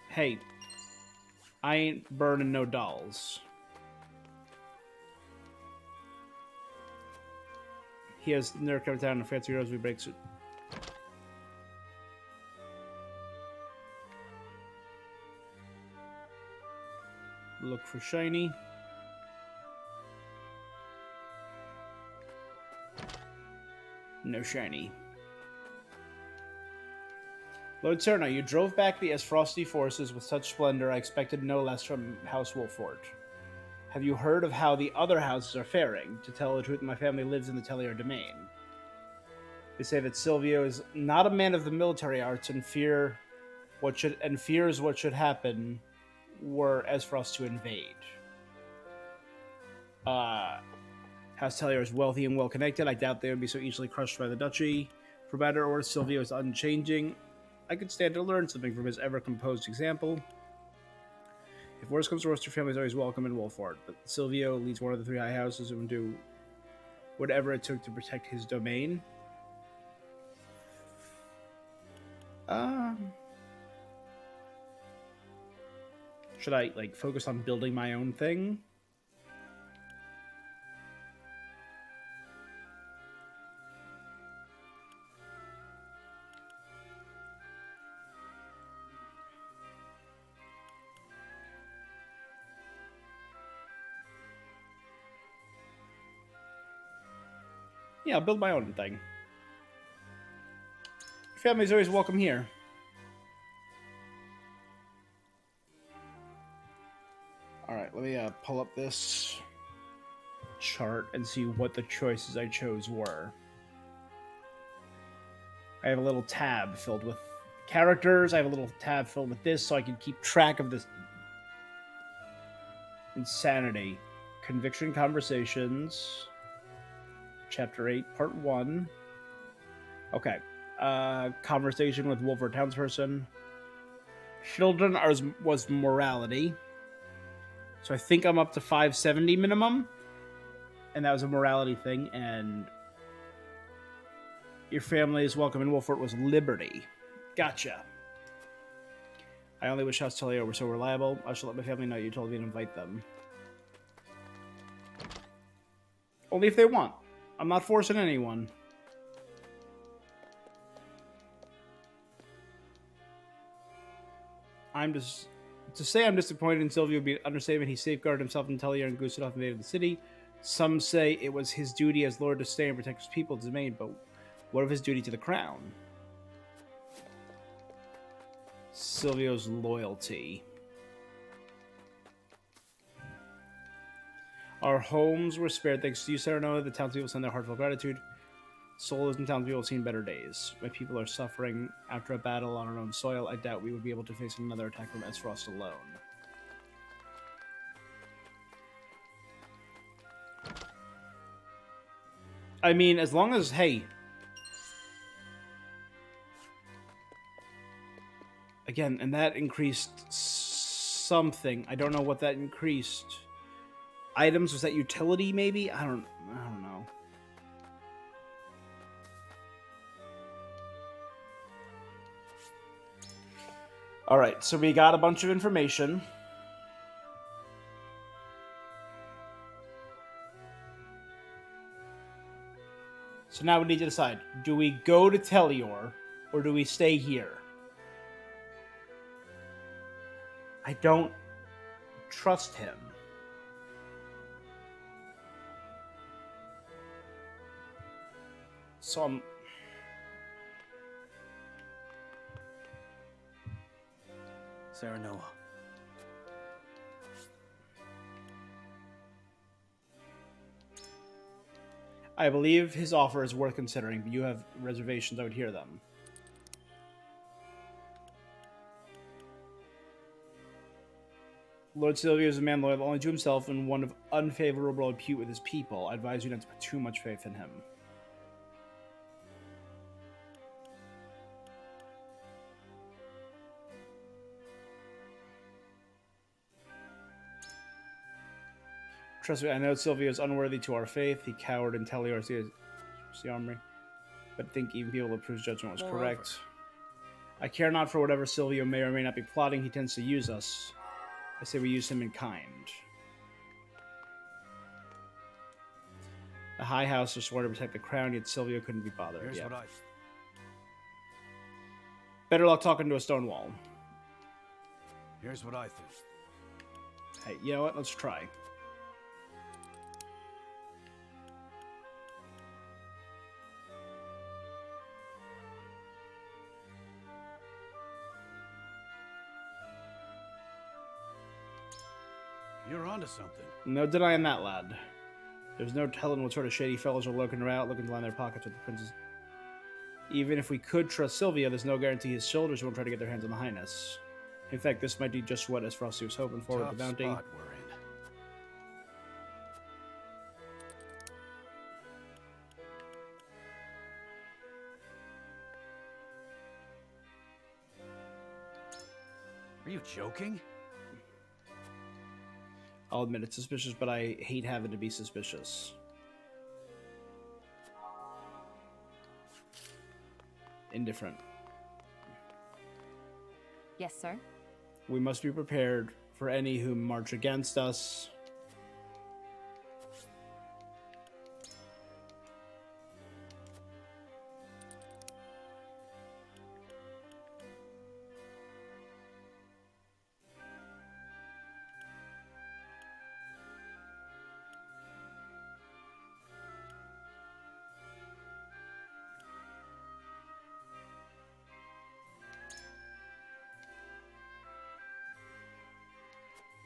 S1: Hey, I ain't burning no dolls. He has nerve coming down and fancy rose we breaks it. Look for shiny. No shiny. Lord Serna, you drove back the Frosty forces with such splendor, I expected no less from House Wolford. Have you heard of how the other houses are faring? To tell the truth, my family lives in the Telier domain. They say that Silvio is not a man of the military arts and fears what should happen were Esfrost to invade. House Telier is wealthy and well connected. I doubt they would be so easily crushed by the duchy. For better or worse, Silvio is unchanging. I could stand to learn something from his ever-composed example. If worse comes to worse, your family is always welcome in Wolford, but Silvio leads one of the three high houses and would do whatever it took to protect his domain. Should I, focus on building my own thing? Yeah, I'll build my own thing. Family's always welcome here. Alright, let me pull up this chart and see what the choices I chose were. I have a little tab filled with characters. I have a little tab filled with this so I can keep track of this insanity. Conviction Conversations. Chapter 8, Part 1. Okay. Conversation with Wolver Townsperson. Children was morality. So I think I'm up to 570 minimum. And that was a morality thing. And your family is welcome in Wolfort was liberty. Gotcha. I only wish House Telio were so reliable. I should let my family know you told me to invite them. Only if they want. I'm not forcing anyone. To say I'm disappointed in Sylvia would be an understatement. He safeguarded himself in Tellier and Gustav invaded the city. Some say it was his duty as Lord to stay and protect his people's domain, but what of his duty to the crown? Silvio's loyalty. Our homes were spared thanks to you, Serenoma. The townspeople send their heartfelt gratitude. Soldiers and townspeople have seen better days. My people are suffering after a battle on our own soil. I doubt we would be able to face another attack from Esfrost alone. I mean, as long as, hey... Again, and that increased something. I don't know what that increased. Items, was that utility maybe? I don't know. All right, so we got a bunch of information. So now we need to decide, do we go to Tellior or do we stay here? I don't trust him. So I'm...
S10: Serenoma.
S1: I believe his offer is worth considering, but you have reservations, I would hear them. Lord Silvio is a man loyal only to himself and one of unfavorable repute with his people. I advise you not to put too much faith in him. Trust me, I know Silvio is unworthy to our faith. He cowered in Tellior's armory, but think even people approve judgment was correct. I care not for whatever Silvio may or may not be plotting. He tends to use us. I say we use him in kind. The High House was sworn to protect the crown, yet Silvio couldn't be bothered.
S17: Here's what I...
S1: Better luck talking to a stone wall.
S17: Here's what I think.
S1: Hey, you know what? Let's try.
S17: You're onto something.
S1: No denying that, lad. There's no telling what sort of shady fellows are lurking around, looking to line their pockets with the prince's. Even if we could trust Sylvia, there's no guarantee his soldiers won't try to get their hands on the Highness. In fact, this might be just what Esfrosty was hoping for with the bounty.
S17: Spot we're in. Are you joking?
S1: I'll admit it's suspicious, but I hate having to be suspicious. Indifferent.
S3: Yes, sir.
S1: We must be prepared for any who march against us.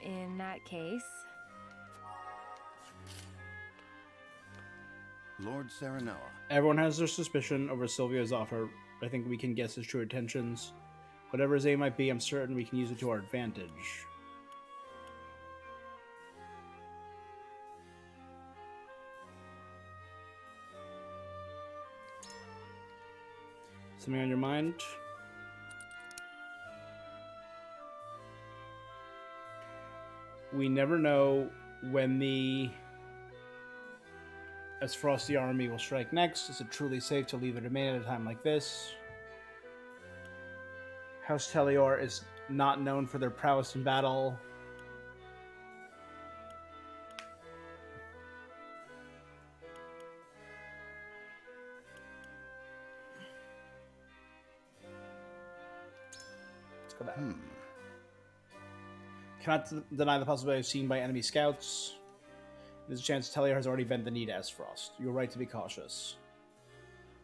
S3: In that case...
S9: Lord Serenoa.
S1: Everyone has their suspicion over Silvio's offer. I think we can guess his true intentions. Whatever his aim might be, I'm certain we can use it to our advantage. Something on your mind? We never know when the Frosty army will strike next. Is it truly safe to leave it remain at a time like this? House Telior is not known for their prowess in battle. Let's go back. Cannot deny the possibility of seen by enemy scouts. There's a chance Telior has already bent the knee to Esfrost. You're right to be cautious.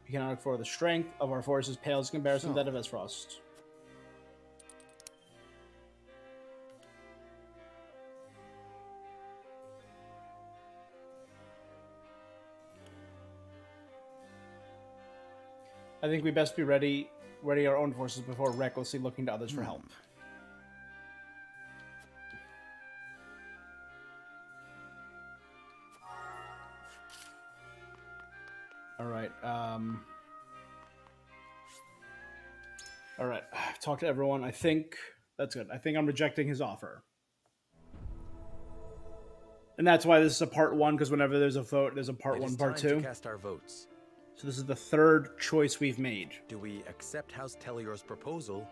S1: We cannot look for the strength of our forces pales in comparison to that of Esfrost. I think we best be ready our own forces before recklessly looking to others for help. Alright, Alright, I've talked to everyone. I think that's good. I think I'm rejecting his offer. And that's why this is a part 1, because whenever there's a vote, there's a part 1, part 2.
S5: It is time to cast our votes.
S1: So this is the third choice we've made.
S5: Do we accept House Telior's proposal,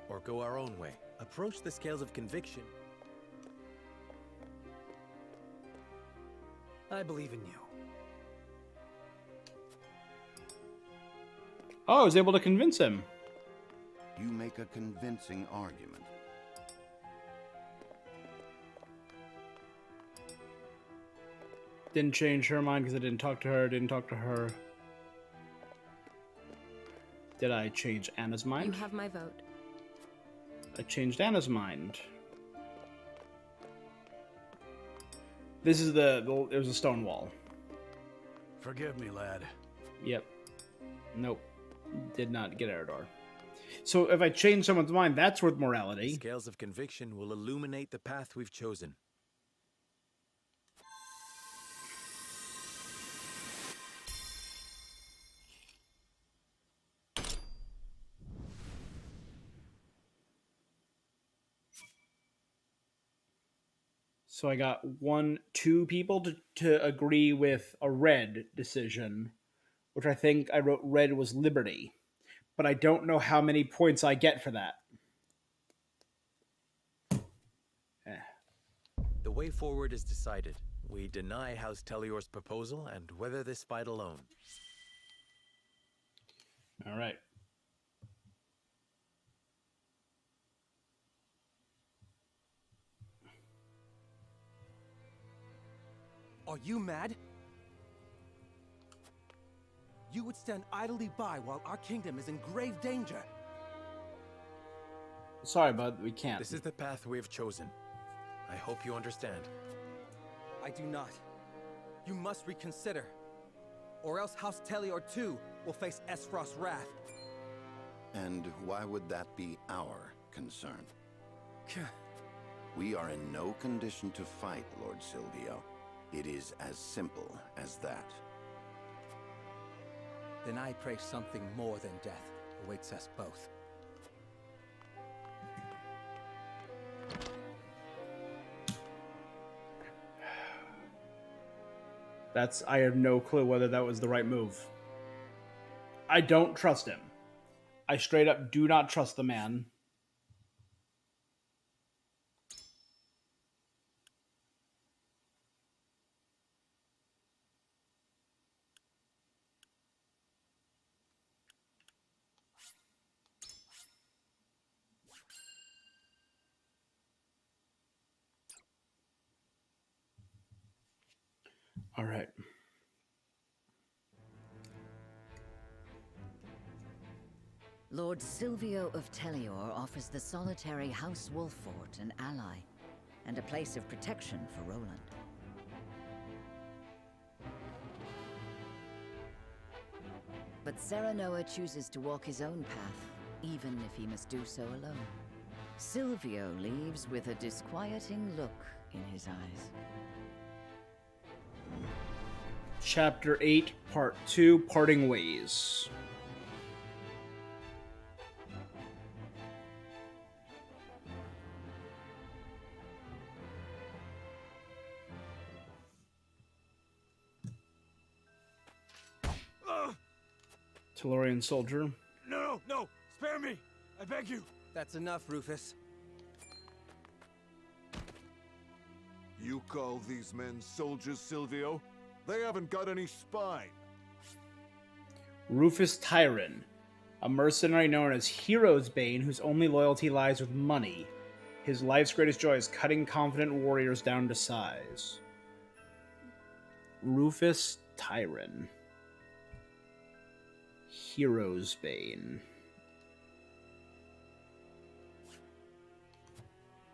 S5: or go our own way? Approach the scales of conviction.
S10: I believe in you.
S1: Oh, I was able to convince him.
S9: You make a convincing argument.
S1: Didn't change her mind because I didn't talk to her, didn't talk to her. Did I change Anna's mind?
S18: You have my vote.
S1: I changed Anna's mind. This is it was a stone wall.
S17: Forgive me, lad.
S1: Yep. Nope. Did not get Eridor. So if I change someone's mind, that's worth morality.
S5: Scales of conviction will illuminate the path we've chosen.
S1: So I got 2 people to agree with a red decision, which I think I wrote red was liberty. But I don't know how many points I get for that.
S5: The way forward is decided. We deny House Telior's proposal and weather this fight alone.
S1: All right.
S21: Are you mad? You would stand idly by while our kingdom is in grave danger.
S1: Sorry, bud, we can't.
S5: This is the path we have chosen. I hope you understand.
S21: I do not. You must reconsider. Or else House Telior too will face Esfrost's wrath.
S9: And why would that be our concern? We are in no condition to fight, Lord Silvio. It is as simple as that.
S21: Then I pray something more than death awaits us both.
S1: I have no clue whether that was the right move. I don't trust him. I straight up do not trust the man. All right.
S12: Lord Silvio of Telior offers the solitary House Wolffort an ally, and a place of protection for Roland. But Serenoa chooses to walk his own path, even if he must do so alone. Silvio leaves with a disquieting look in his eyes.
S1: Chapter 8, Part 2, Parting Ways. Tellurian soldier.
S21: No! Spare me! I beg you! That's enough, Rufus.
S3: You call these men soldiers, Silvio? They haven't got any spine.
S1: Rufus Tyron, a mercenary known as Hero's Bane, whose only loyalty lies with money. His life's greatest joy is cutting confident warriors down to size. Rufus Tyron. Hero's Bane.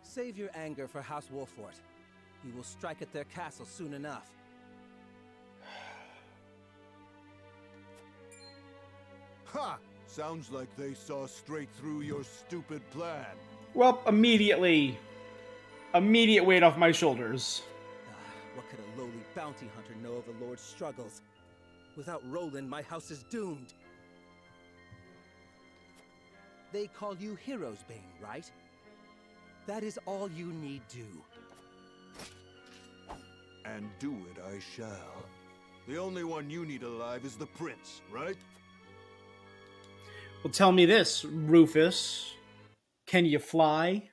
S21: Save your anger for House Wolfort. We will strike at their castle soon enough.
S3: Ha! Sounds like they saw straight through your stupid plan.
S1: Well, immediate weight off my shoulders.
S21: What could a lowly bounty hunter know of the Lord's struggles? Without Roland, my house is doomed. They call you Hero's Bane, right? That is all you need do.
S3: And do it I shall. The only one you need alive is the prince, right?
S1: Well, tell me this, Rufus. Can you fly?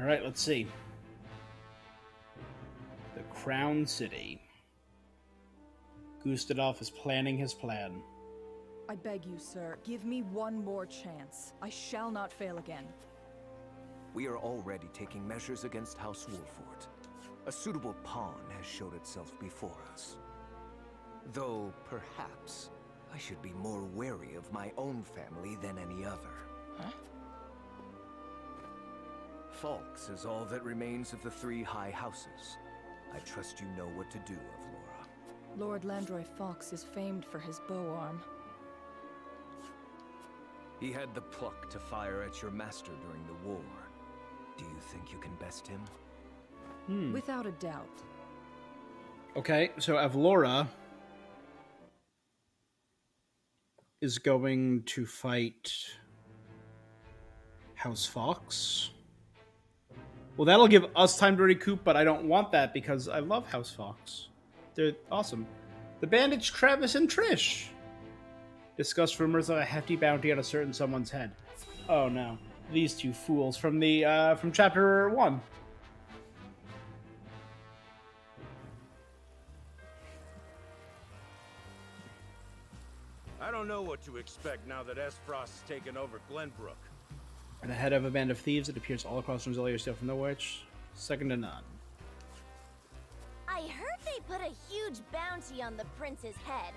S1: All right, let's see. The Crown City. Gustadolf is planning his plan.
S22: I beg you, sir, give me one more chance. I shall not fail again.
S23: We are already taking measures against House Wolfort. A suitable pawn has showed itself before us. Though, perhaps, I should be more wary of my own family than any other.
S22: Huh?
S23: Falks is all that remains of the three high houses. I trust you know what to do, Avlora.
S22: Lord Landroy Fox is famed for his bow arm.
S23: He had the pluck to fire at your master during the war. Do you think you can best him?
S22: Without a doubt.
S1: Okay, so Avlora is going to fight House Fox. Well, that'll give us time to recoup, but I don't want that because I love House Fox. They're awesome. The bandits Travis and Trish discuss rumors of a hefty bounty on a certain someone's head. Oh no, these two fools from the from chapter 1.
S13: I don't know what to expect now that Esfrost's taken over Glenbrook.
S1: And the head of a band of thieves that appears all across Rosalia steal from the witch. Second to none.
S24: I heard they put a huge bounty on the prince's head.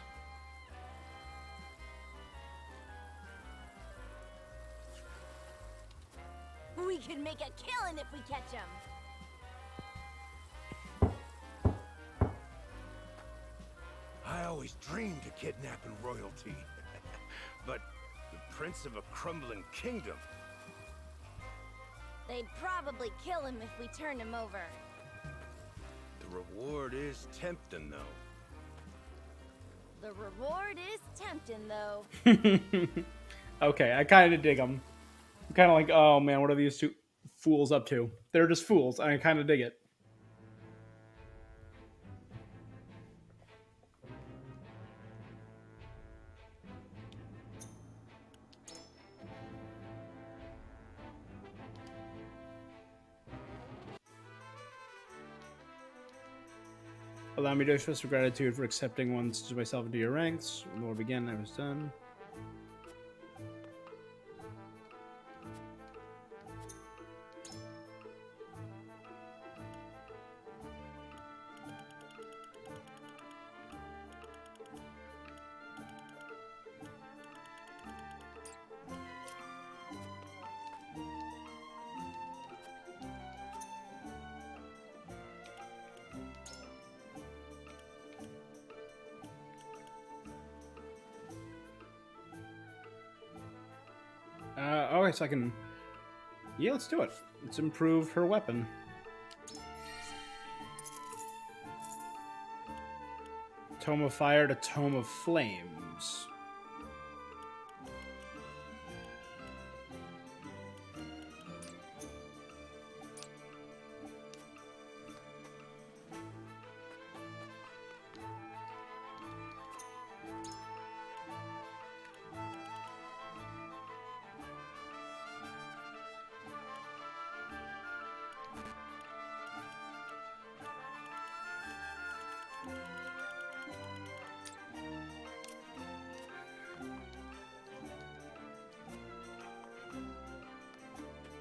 S24: We could make a killing if we catch him.
S13: I always dreamed of kidnapping royalty. But the prince of a crumbling kingdom.
S24: They'd probably kill him if we turn him over.
S13: The reward is tempting, though.
S24: The reward is tempting, though.
S1: Okay, I kind of dig them. I'm kind of like, oh man, what are these two fools up to? They're just fools. I kind of dig it. Allow me to express gratitude for accepting one such as myself into your ranks. Lord, again, I was done. Okay, so I can... Yeah, let's do it. Let's improve her weapon. Tome of Fire to Tome of Flames.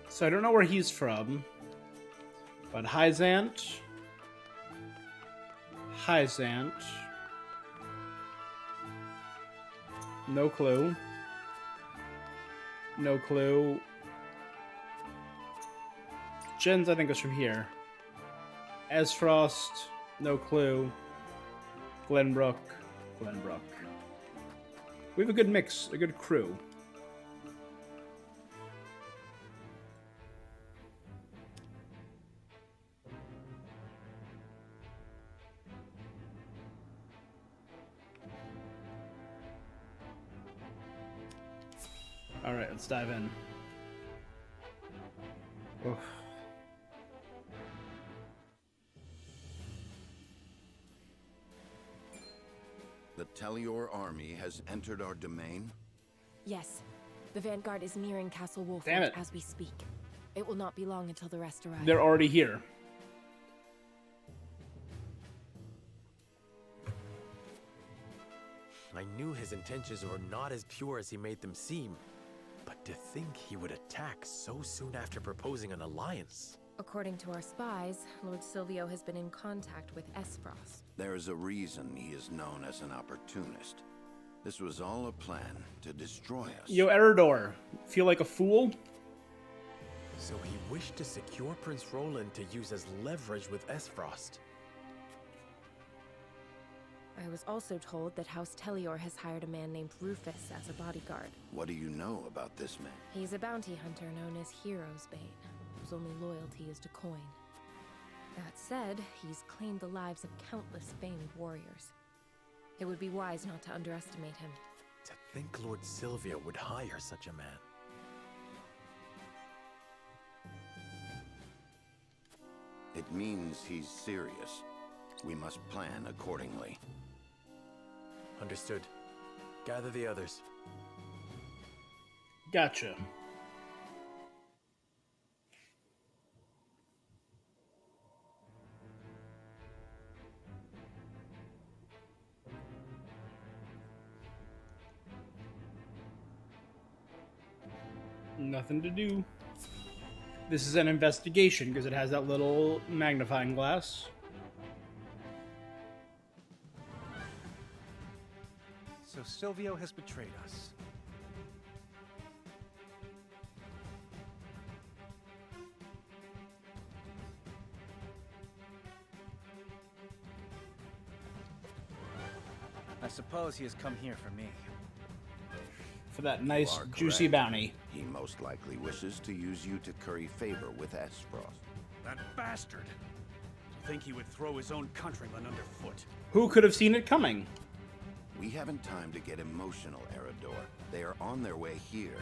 S1: So I don't know where he's from, but Hyzant. No clue. No clue. Jens, I think, is from here. Esfrost, no clue. Glenbrook. We have a good mix, a good crew. Alright, let's dive in. Oof.
S9: The Telior army has entered our domain?
S18: Yes. The Vanguard is nearing Castle
S1: Damn
S18: Wolford
S1: it.
S18: as we speak. It will not be long until the rest arrive.
S1: They're already here.
S5: I knew his intentions were not as pure as he made them seem. But to think he would attack so soon after proposing an alliance.
S18: According to our spies, Lord Silvio has been in contact with Esfrost.
S9: There is a reason he is known as an opportunist. This was all a plan to destroy us.
S1: Yo, Eridor, feel like a fool?
S5: So he wished to secure Prince Roland to use as leverage with Esfrost.
S18: I was also told that House Telior has hired a man named Rufus as a bodyguard.
S9: What do you know about this man?
S18: He's a bounty hunter known as Hero's Bane, whose only loyalty is to coin. That said, he's claimed the lives of countless famed warriors. It would be wise not to underestimate him.
S5: To think Lord Silvio would hire such a man.
S9: It means he's serious. We must plan accordingly.
S5: Understood. Gather the others.
S1: Gotcha. Nothing to do. This is an investigation because it has that little magnifying glass.
S10: So Silvio has betrayed us. I suppose he has come here for me.
S1: For that nice,
S9: You are
S1: juicy
S9: correct.
S1: bounty.
S9: He most likely wishes to use you to curry favor with Esfrost.
S17: That bastard! To think he would throw his own countrymen underfoot.
S1: Who could have seen it coming?
S9: We haven't time to get emotional, Eridor. They are on their way here.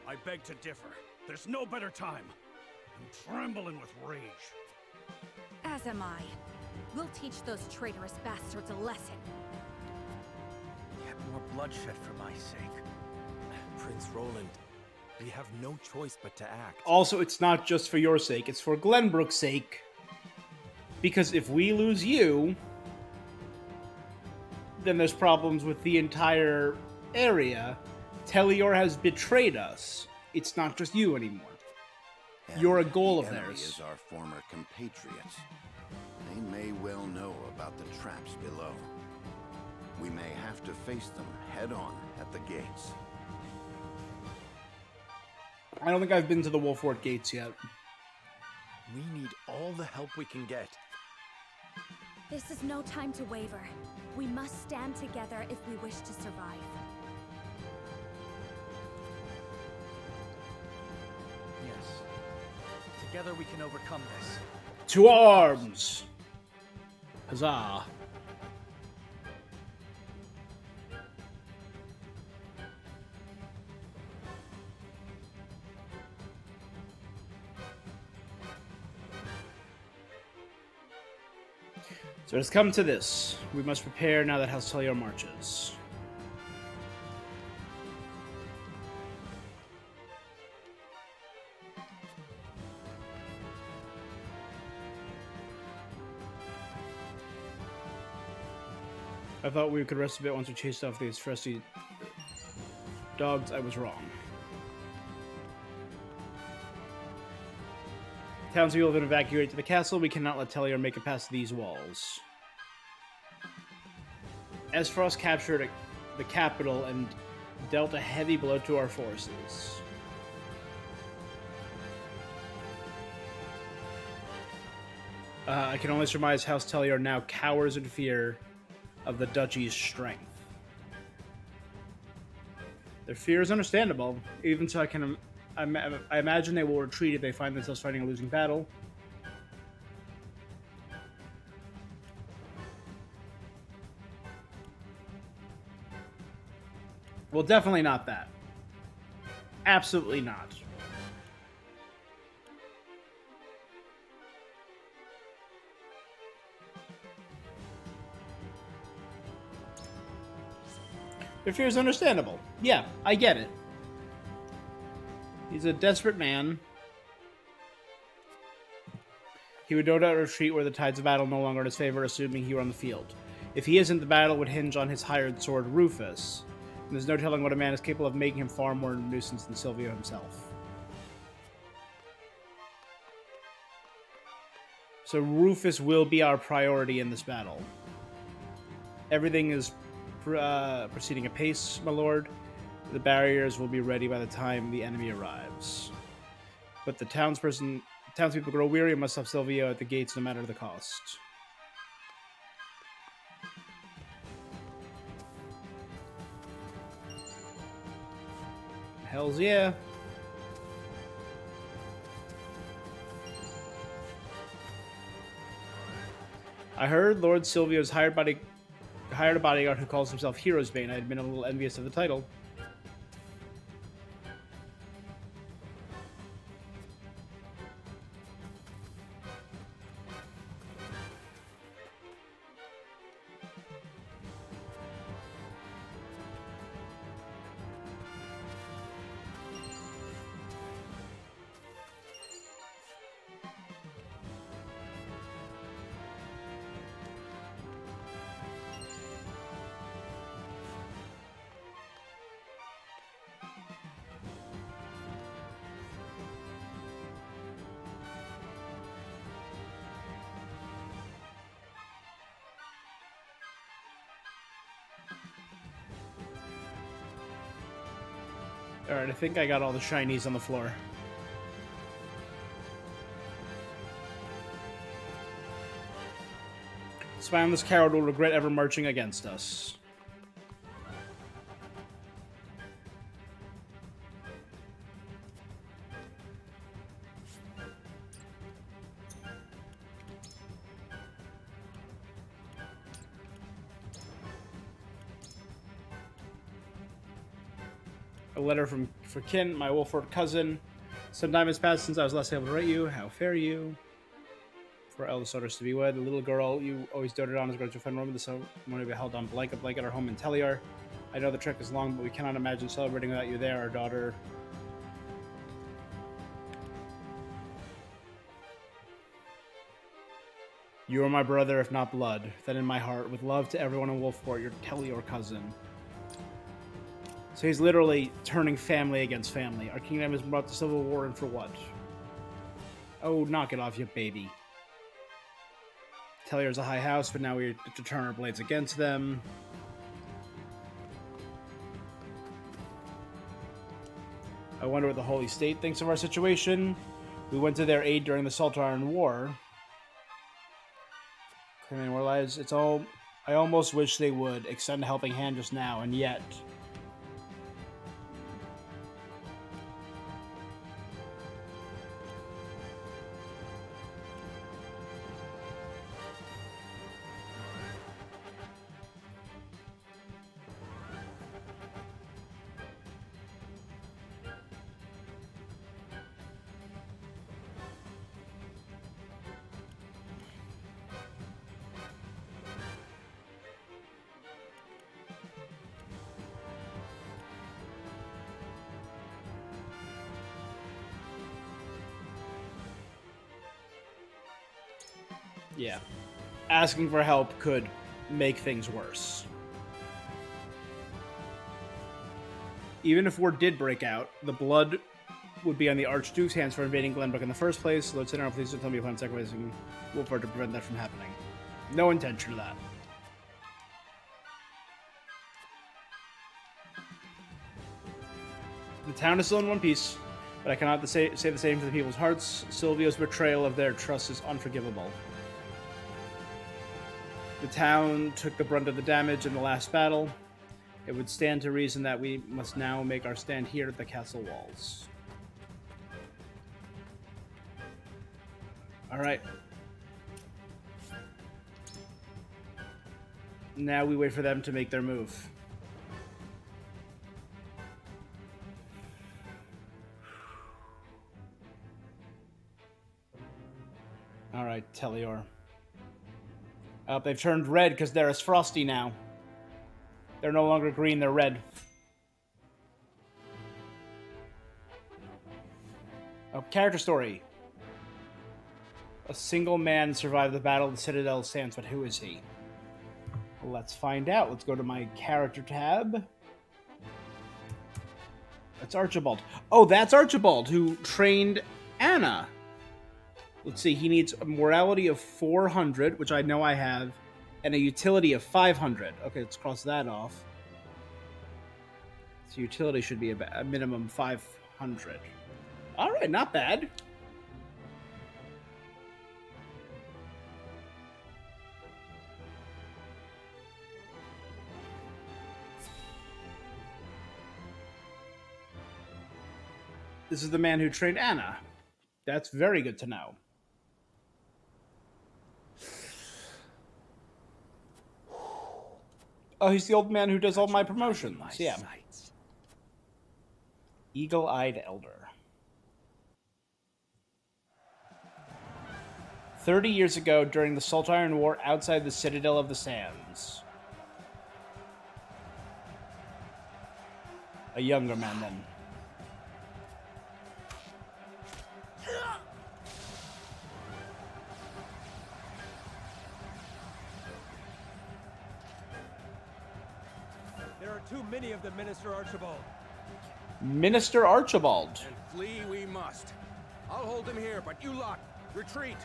S17: I beg to differ. There's no better time. I'm trembling with rage.
S11: As am I. We'll teach those traitorous bastards a lesson.
S10: Yet more bloodshed for my sake.
S5: Prince Roland, we have no choice but to act.
S1: Also, it's not just for your sake, it's for Glenbrook's sake. Because if we lose you, then there's problems with the entire area. Telior has betrayed us. It's not just you anymore.
S9: And
S1: You're a goal
S9: the
S1: of
S9: enemy
S1: theirs.
S9: is our former compatriots. They may well know about the traps below. We may have to face them head-on at the gates.
S1: I don't think I've been to the Wolfort gates yet.
S5: We need all the help we can get.
S11: This is no time to waver. We must stand together if we wish to survive.
S10: Together we can overcome this.
S1: To arms! Huzzah. So it's come to this. We must prepare now that House Telior marches. I thought we could rest a bit once we chased off these frosty dogs. I was wrong. Townspeople have been evacuated to the castle. We cannot let Telior make it past these walls. Esfrost captured the capital and dealt a heavy blow to our forces. I can only surmise House Telior now cowers in fear of the duchy's strength. Their fear is understandable. Even so, I imagine they will retreat if they find themselves fighting a losing battle. Well, definitely not that. Absolutely not. Their fear is understandable. Yeah, I get it. He's a desperate man. He would no doubt retreat where the tides of battle no longer in his favor, assuming he were on the field. If he isn't, the battle would hinge on his hired sword, Rufus. And there's no telling what a man is capable of making him far more a nuisance than Silvio himself. So Rufus will be our priority in this battle. Everything is proceeding apace, my lord. The barriers will be ready by the time the enemy arrives. But the townspeople grow weary and must have Silvio at the gates no matter the cost. Hells yeah. I heard Lord Silvio's hired a bodyguard who calls himself Hero's Bane. I had been a little envious of the title. Alright, I think I got all the shinies on the floor. Spineless coward will regret ever marching against us. A letter for Kin, my Wolford cousin. Some time has passed since I was last able to write you. How fare you? For eldest daughters to be wed. The little girl you always doted on is going to find Roman. This ceremony will be held on blank at our home in Telior. I know the trek is long, but we cannot imagine celebrating without you there, our daughter. You are my brother, if not blood. Then in my heart, with love to everyone in Wolfport, your Telior cousin. So he's literally turning family against family. Our kingdom has brought the civil war, and for what? Oh, knock it off, you baby. Telior's a high house, but now we have to turn our blades against them. I wonder what the Holy State thinks of our situation. We went to their aid during the Salt Iron War. Claiming our lives, I almost wish they would extend a helping hand just now, and yet... Yeah. Asking for help could make things worse. Even if war did break out, the blood would be on the Archduke's hands for invading Glenbrook in the first place. Lord Senator, please don't tell me you plan on sacrificing Wolfhard to prevent that from happening. No intention of that. The town is still in one piece, but I cannot say the same for the people's hearts. Silvio's betrayal of their trust is unforgivable. The town took the brunt of the damage in the last battle. It would stand to reason that we must now make our stand here at the castle walls. Alright. Now we wait for them to make their move. Alright, Telior. Oh, they've turned red because they're as frosty now. They're no longer green, they're red. Oh, character story. A single man survived the Battle of the Citadel Sands, but who is he? Well, let's find out. Let's go to my character tab. That's Archibald. Oh, that's Archibald, who trained Anna. Let's see, he needs a morality of 400, which I know I have, and a utility of 500. Okay, let's cross that off. So utility should be a minimum 500. All right, not bad. This is the man who trained Anna. That's very good to know. Oh, he's the old man who does all my promotions. Yeah. Eagle-eyed elder. 30 years ago, during the Salt Iron War outside the Citadel of the Sands. A younger man then.
S2: There are too many of them, Minister Archibald.
S1: Minister Archibald.
S2: And flee we must. I'll hold them here, but you lot, retreat.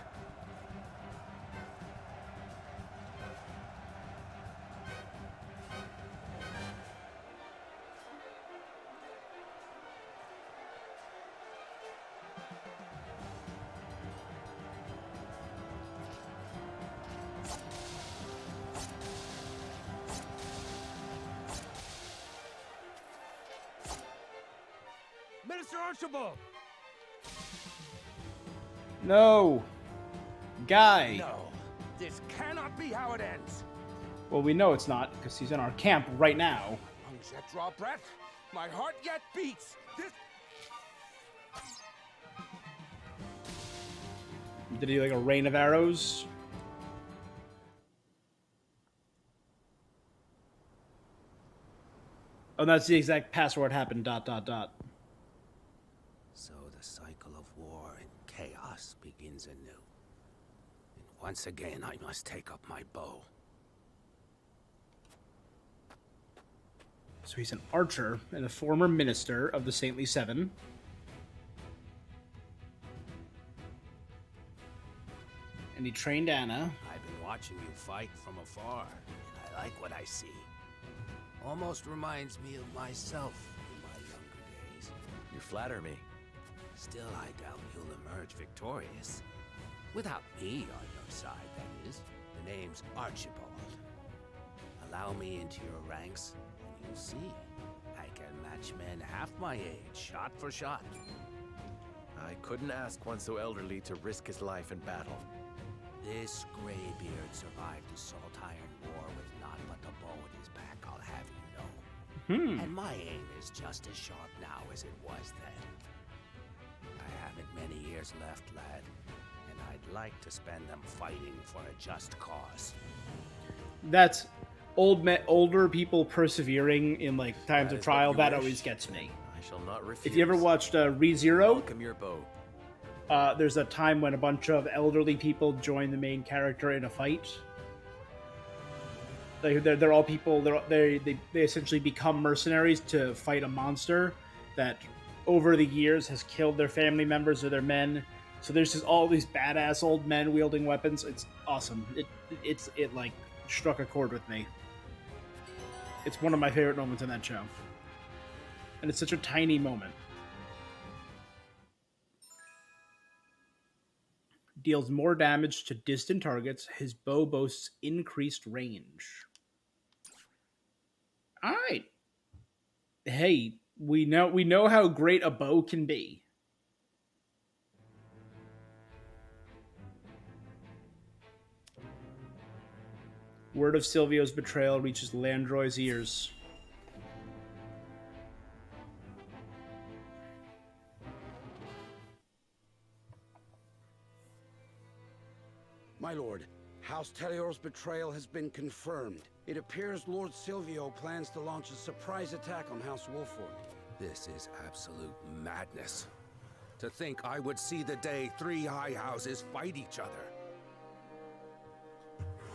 S2: Minister Archibald!
S1: No. Guy.
S2: No, this cannot be how it ends.
S1: Well, we know it's not, because he's in our camp right now.
S2: Lungs yet draw breath, my heart yet beats. This...
S1: Did he like a rain of arrows? Oh, that's the exact password happened, ...
S13: So the cycle of war and chaos begins anew. And once again, I must take up my bow.
S1: So he's an archer and a former minister of the Saintly Seven. And he trained Anna.
S13: I've been watching you fight from afar, and I like what I see. Almost reminds me of myself in my younger days.
S5: You flatter me.
S13: Still, I doubt you'll emerge victorious. Without me on your side, that is. The name's Archibald. Allow me into your ranks, and you'll see. I can match men half my age, shot for shot.
S5: I couldn't ask one so elderly to risk his life in battle.
S13: This graybeard survived the Salt Iron War with naught but the bow at his back, I'll have you know. And my aim is just as sharp now as it was then. I haven't many years left, lad, and I'd like to spend them fighting for a just cause.
S1: That's older people persevering in like times of trial. That always gets me.
S5: I shall not refuse.
S1: If you ever watched ReZero,
S5: welcome your bow.
S1: there's a time when a bunch of elderly people join the main character in a fight. They're all people. They essentially become mercenaries to fight a monster that over the years has killed their family members or their men. So there's just all these badass old men wielding weapons. It's awesome. It like struck a chord with me. It's one of my favorite moments in that show, and it's such a tiny moment. Deals more damage to distant targets. His bow boasts increased range. All right. Hey, we know how great a bow can be. Word of Silvio's betrayal reaches Landroy's ears.
S4: My lord, House Telior's betrayal has been confirmed. It appears Lord Silvio plans to launch a surprise attack on House Wolford.
S2: This is absolute madness. To think I would see the day 3 high houses fight each other.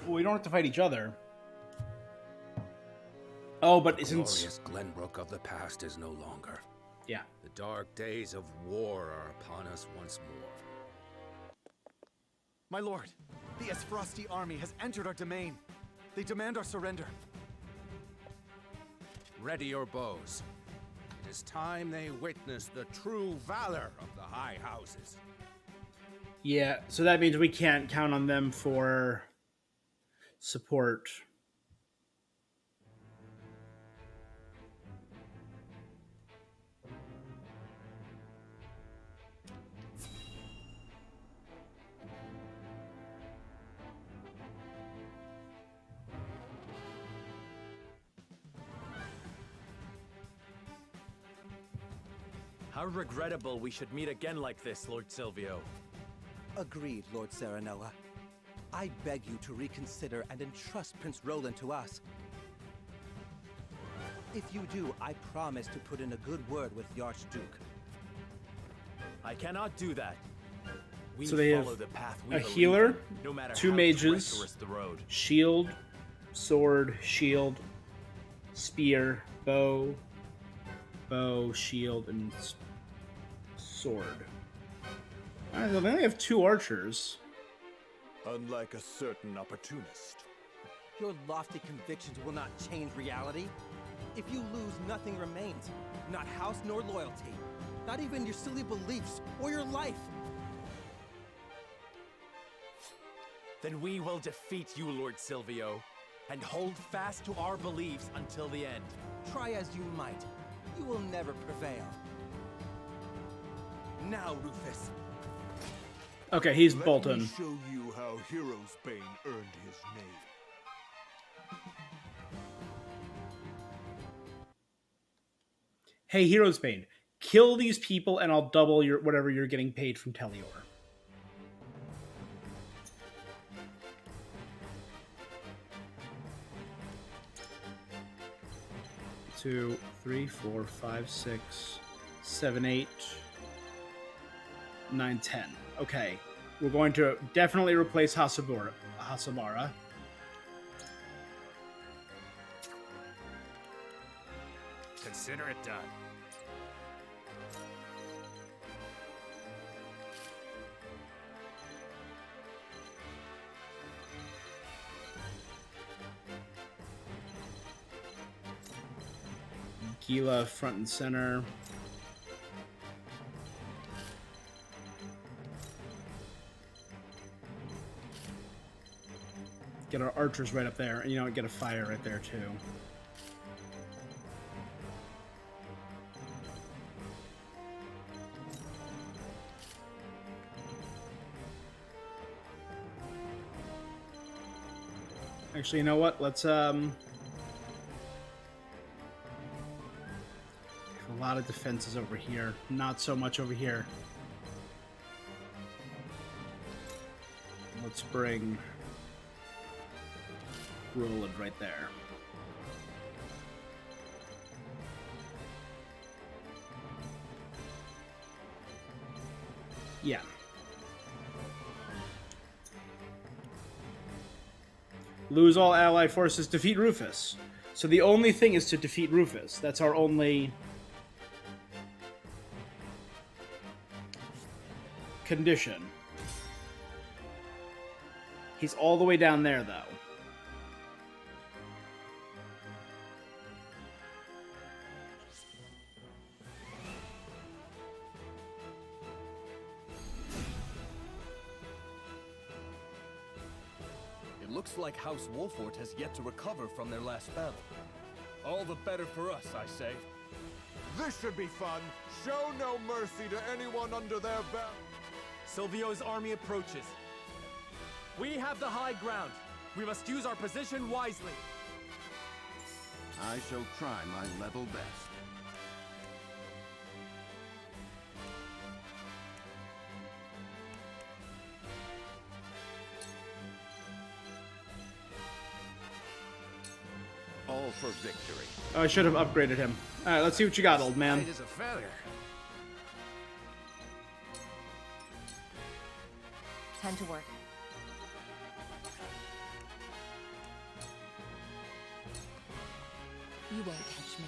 S1: Well, we don't have to fight each other. Oh, but
S2: the
S1: since
S2: glorious Glenbrook of the past is no longer.
S1: Yeah.
S2: The dark days of war are upon us once more.
S6: My lord, the Esfrosti army has entered our domain. They demand our surrender.
S2: Ready your bows. It is time they witness the true valor of the high houses.
S1: Yeah, so that means we can't count on them for support.
S19: How regrettable we should meet again like this, Lord Silvio.
S21: Agreed, Lord Serenoa. I beg you to reconsider and entrust Prince Roland to us. If you do, I promise to put in a good word with the Archduke.
S19: I cannot do that. We
S1: So they have
S19: follow the path we
S1: a
S19: believe
S1: healer,
S19: in, no matter
S1: 2
S19: how
S1: mages,
S19: treacherous the road.
S1: shield, sword, shield, spear, bow, shield, and sword. I don't know, they only have 2 archers.
S3: Unlike a certain opportunist.
S21: Your lofty convictions will not change reality. If you lose, nothing remains. Not house nor loyalty. Not even your silly beliefs or your life.
S19: Then we will defeat you, Lord Silvio, and hold fast to our beliefs until the end.
S21: Try as you might, you will never prevail. Now, Rufus.
S1: Okay, he's
S3: Let
S1: Bolton.
S3: me show you how Hero's Bane earned his name.
S1: Hey, Hero's Bane, kill these people and I'll double your whatever you're getting paid from Telior. Two, 3, 4, 5, 6, 7, 8, 9, 10. Okay, we're going to definitely replace Hasamura.
S2: Consider it done.
S1: Gila front and center. Get our archers right up there, and you know what, get a fire right there too. Actually, you know what? Let's a lot of defenses over here, not so much over here. Let's bring Roland right there. Yeah, Lose all allied forces, defeat Rufus. So the only thing is to defeat Rufus. That's our only condition. He's all the way down there, though.
S7: It looks like House Wolfort has yet to recover from their last battle. All the better for us, I say.
S3: This should be fun. Show no mercy to anyone under their belt.
S19: Silvio's army approaches. We have the high ground. We must use our position wisely.
S9: I shall try my level best. All for victory.
S1: Oh, I should have upgraded him. Alright, let's see what you got, old man.
S9: Light as a feather.
S18: Time to work. You won't catch me.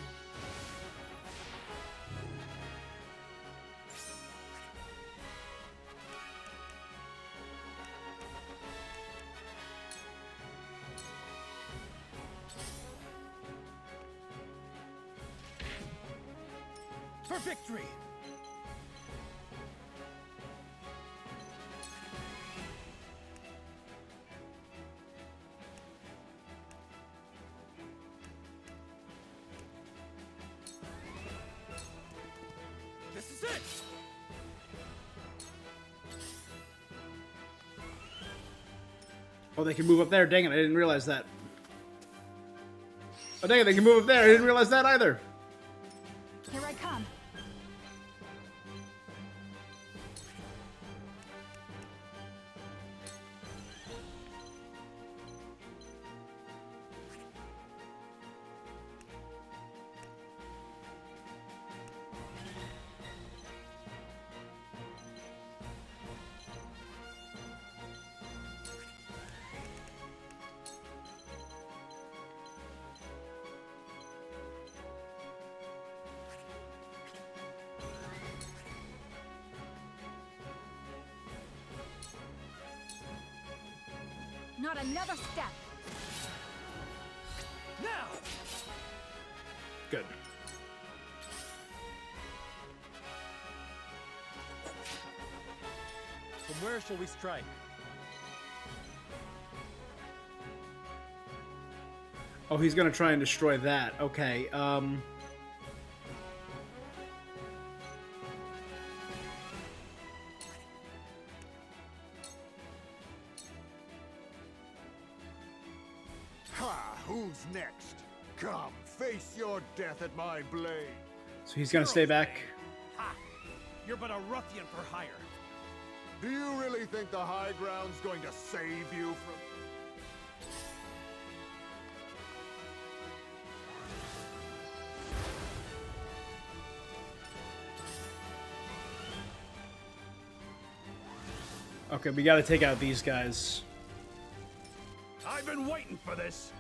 S19: For victory! This is it!
S1: Oh, they can move up there. Dang it, I didn't realize that. Oh, dang it, they can move up there. I didn't realize that either.
S11: Here I come. Not another step.
S19: Now!
S1: Good.
S19: From where shall we strike?
S1: Oh, he's gonna try and destroy that. Okay,
S3: Ha! Who's next? Come, face your death at my blade.
S1: so he's gonna stay back.
S19: Ha! You're but a ruffian for hire.
S3: Do you really think the high ground's going to save you from...
S1: Okay, we gotta take out these guys.
S17: I've been waiting for this.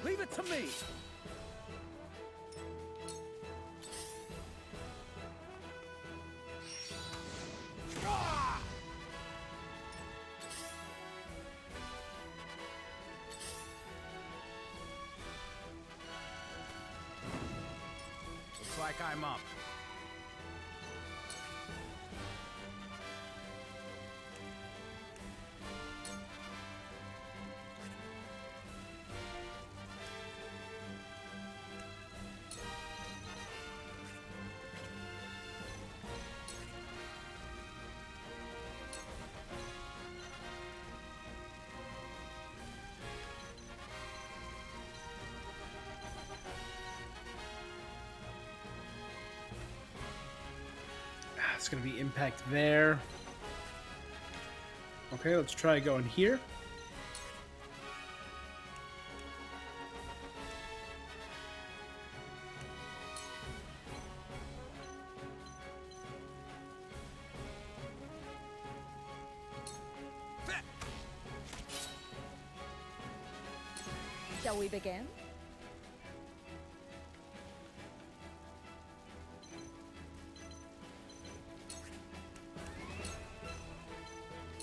S19: Leave it to me!
S2: Looks like I'm up.
S1: It's gonna be impact there. Okay, let's try going here.
S22: Shall we begin?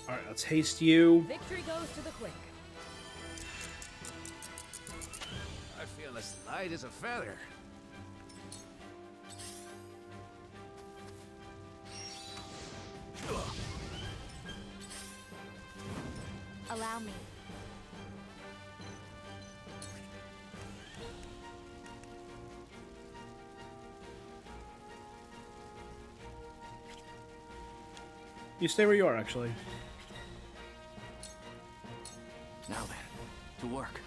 S1: All right, let's haste you.
S24: Victory goes to the quick.
S2: I feel as light as a feather.
S11: Allow me.
S1: You stay where you are, actually.
S23: Now then, to work.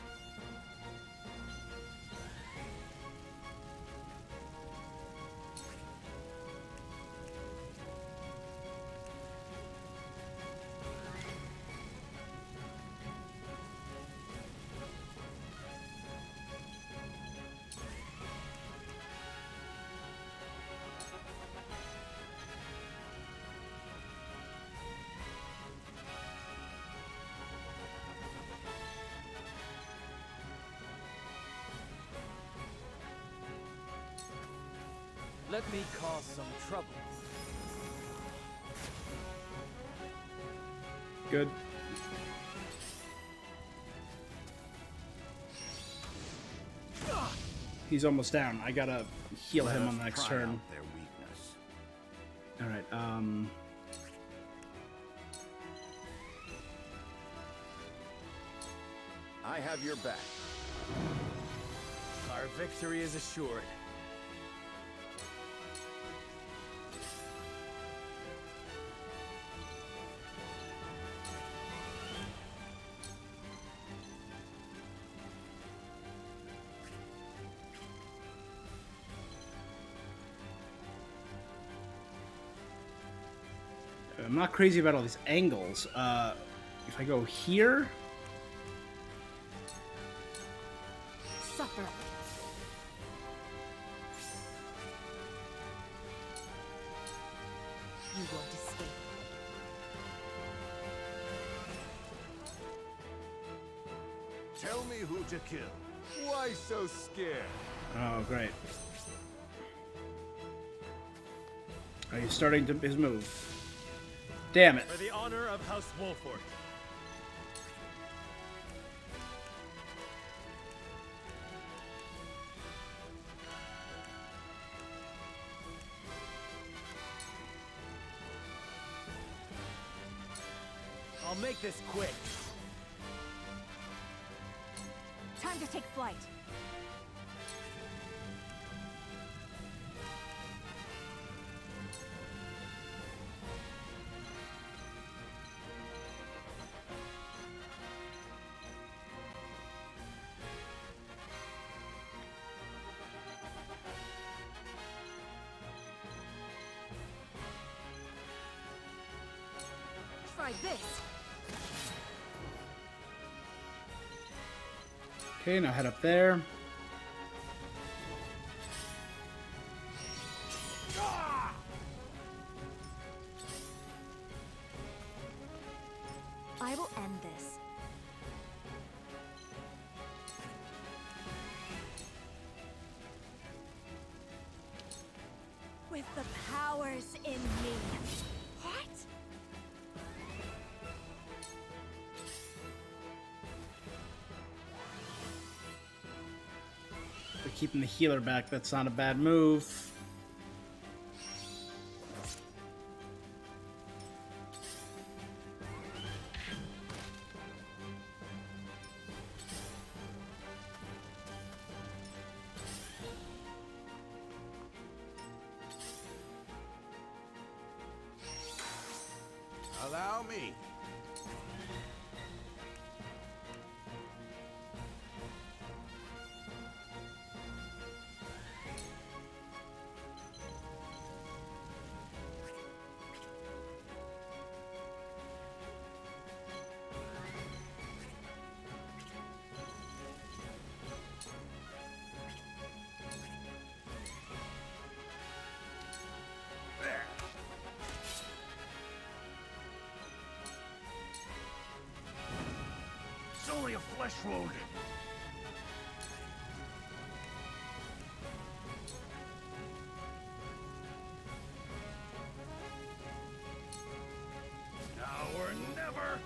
S21: Let me cause some trouble.
S1: Good. He's almost down. I gotta heal him on the next turn.
S9: Their weakness.
S1: All right.
S9: I have your back.
S19: Our victory is assured.
S1: I'm not crazy about all these angles. If I go here,
S11: Suffer. You won't escape.
S3: Tell me who to kill. Why so scared?
S1: oh great. Oh, he's starting to his move. Damn it.
S7: For the honor of House Wolford.
S21: I'll make this quick.
S11: Time to take flight. Try this.
S1: Okay, now head up there.
S11: I will end this. With the powers in me. What?
S1: They're keeping the healer back. That's not a bad move.
S2: Allow me.
S17: a flesh wound. Now or never.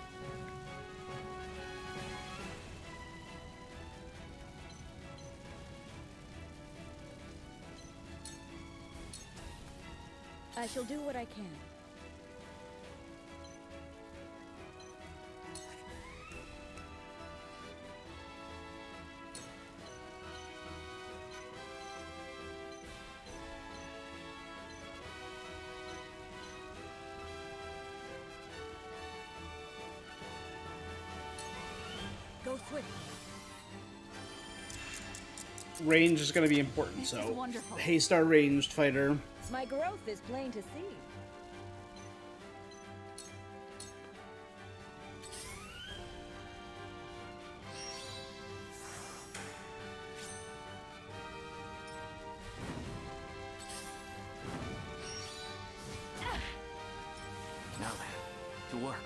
S8: I shall do what I can. Go swift.
S1: Range is going to be important,
S8: This is
S1: so
S8: wonderful.
S1: haste our ranged fighter.
S8: My growth is plain to see.
S23: Now then, to work.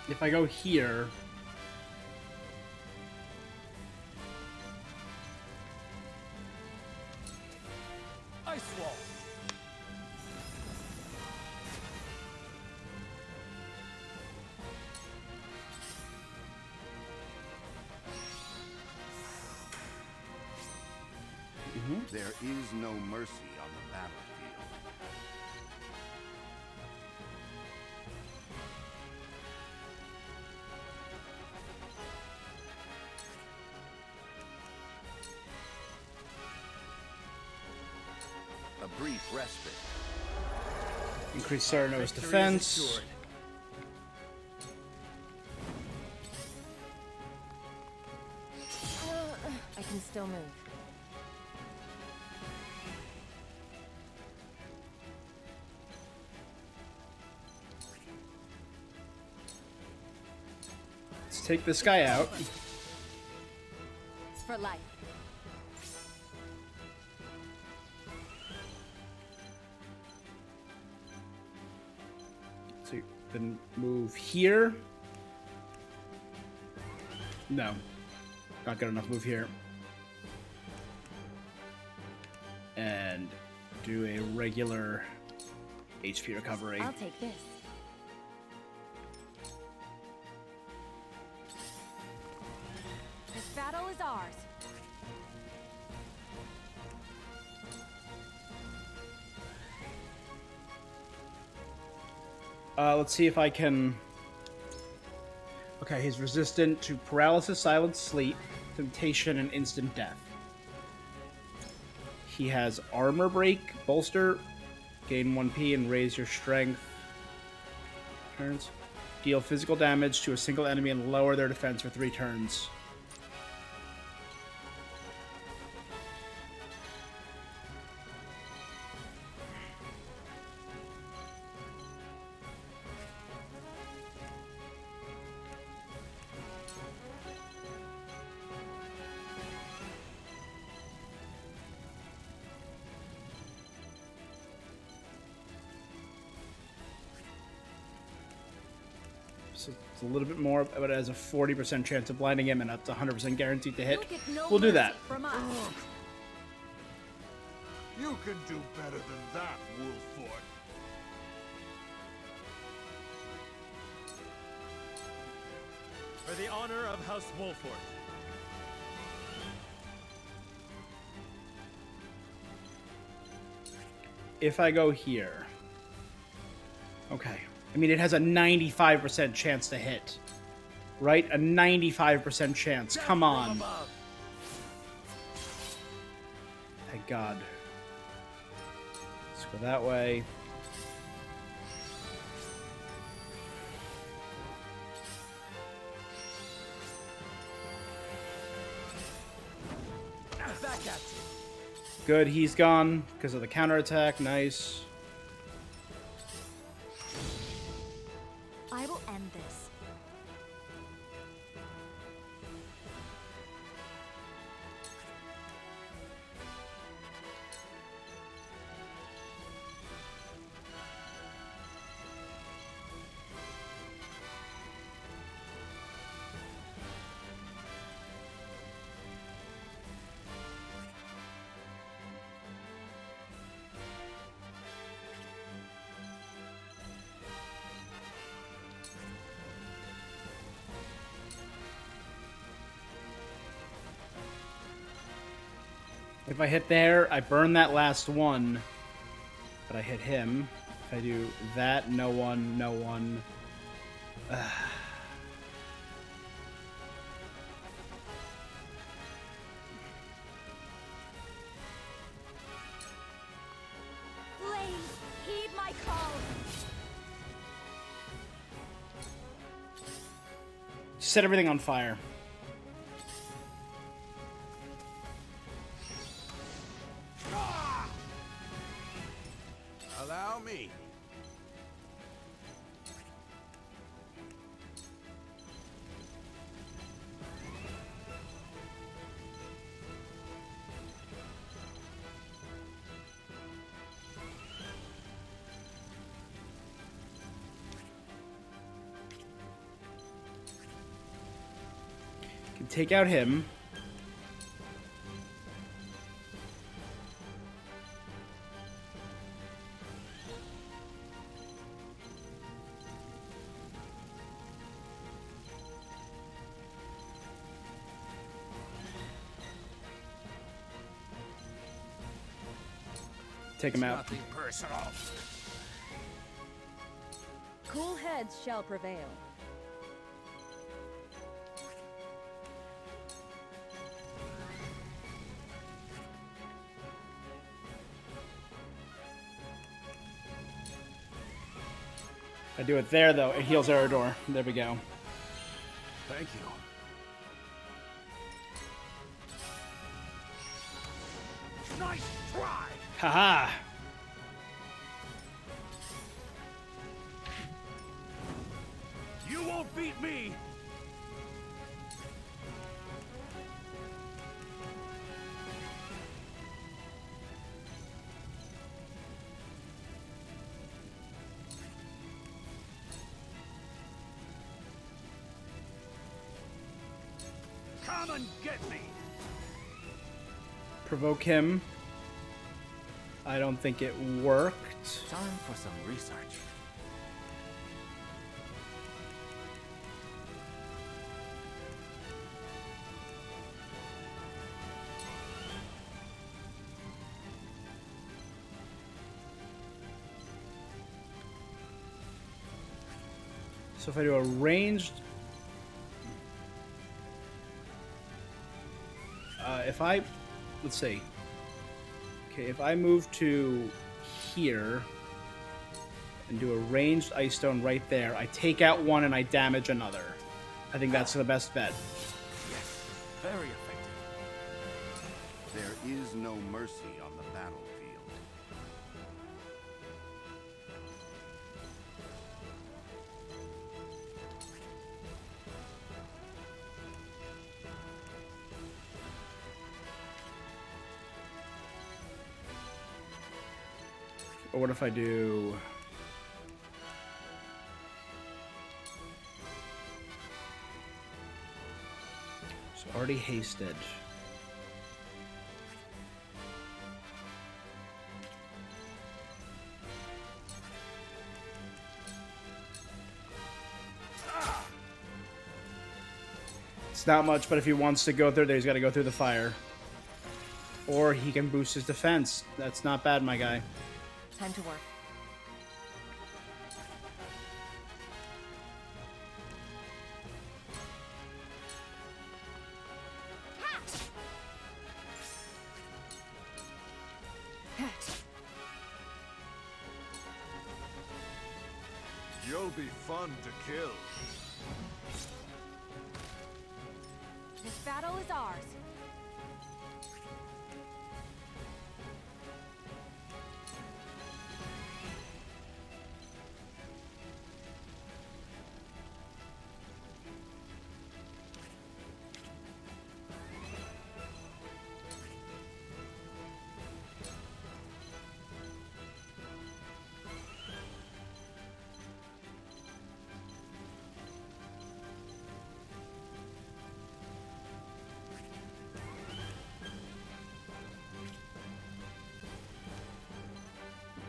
S1: If I go here,
S21: Ice wall.
S9: There is no mercy on the battlefield. A brief respite.
S1: increase Sarno's defense.
S18: I can still move.
S1: Let's take this guy out.
S8: For life.
S1: So then move here. No, not good enough. Move here. And do a regular HP recovery.
S8: I'll take this. This battle is ours.
S1: Let's see if I can... Okay, he's resistant to paralysis, silence, sleep, temptation, and instant death. He has armor break, bolster, gain 1p, and raise your strength. Turns. Deal physical damage to a single enemy and lower their defense for 3 turns. So it's a little bit more, but it has a 40% chance of blinding him, and that's 100% guaranteed to hit. We'll do that.
S8: From us.
S3: You can do better than that, Wolfort.
S7: For the honor of House Wolfort.
S1: If I go here... Okay. I mean, it has a 95% chance to hit. Right? A 95% chance. Come on. Thank God. Let's go that way.
S21: back at you.
S1: Good, he's gone because of the counterattack. Nice.
S11: I will end this.
S1: If I hit there, I burn that last one, but I hit him. If I do that, no one, no one.
S24: Flames, heed my call.
S1: Set everything on fire.
S2: Allow me.
S1: Can take out him. Take him out.
S2: Nothing personal.
S8: Cool heads shall prevail.
S1: If I do it there, though, it heals Eridor. There we go.
S17: Thank you.
S2: Nice try.
S1: Haha!
S2: You won't beat me. Come and get me.
S1: Provoke him. I don't think it worked.
S19: Time for some research.
S1: So if I do a ranged... if I... Let's see. Okay, if I move to here and do a ranged ice stone right there, I take out one and I damage another. I think that's the best bet.
S19: Yes, very effective.
S9: There is no mercy on the battlefield.
S1: Or what if I do... So already hasted. It's not much, but if he wants to go through there, he's got to go through the fire. Or he can boost his defense. That's not bad, my guy.
S18: Time to work.
S3: You'll be fun to kill.
S8: This battle is ours.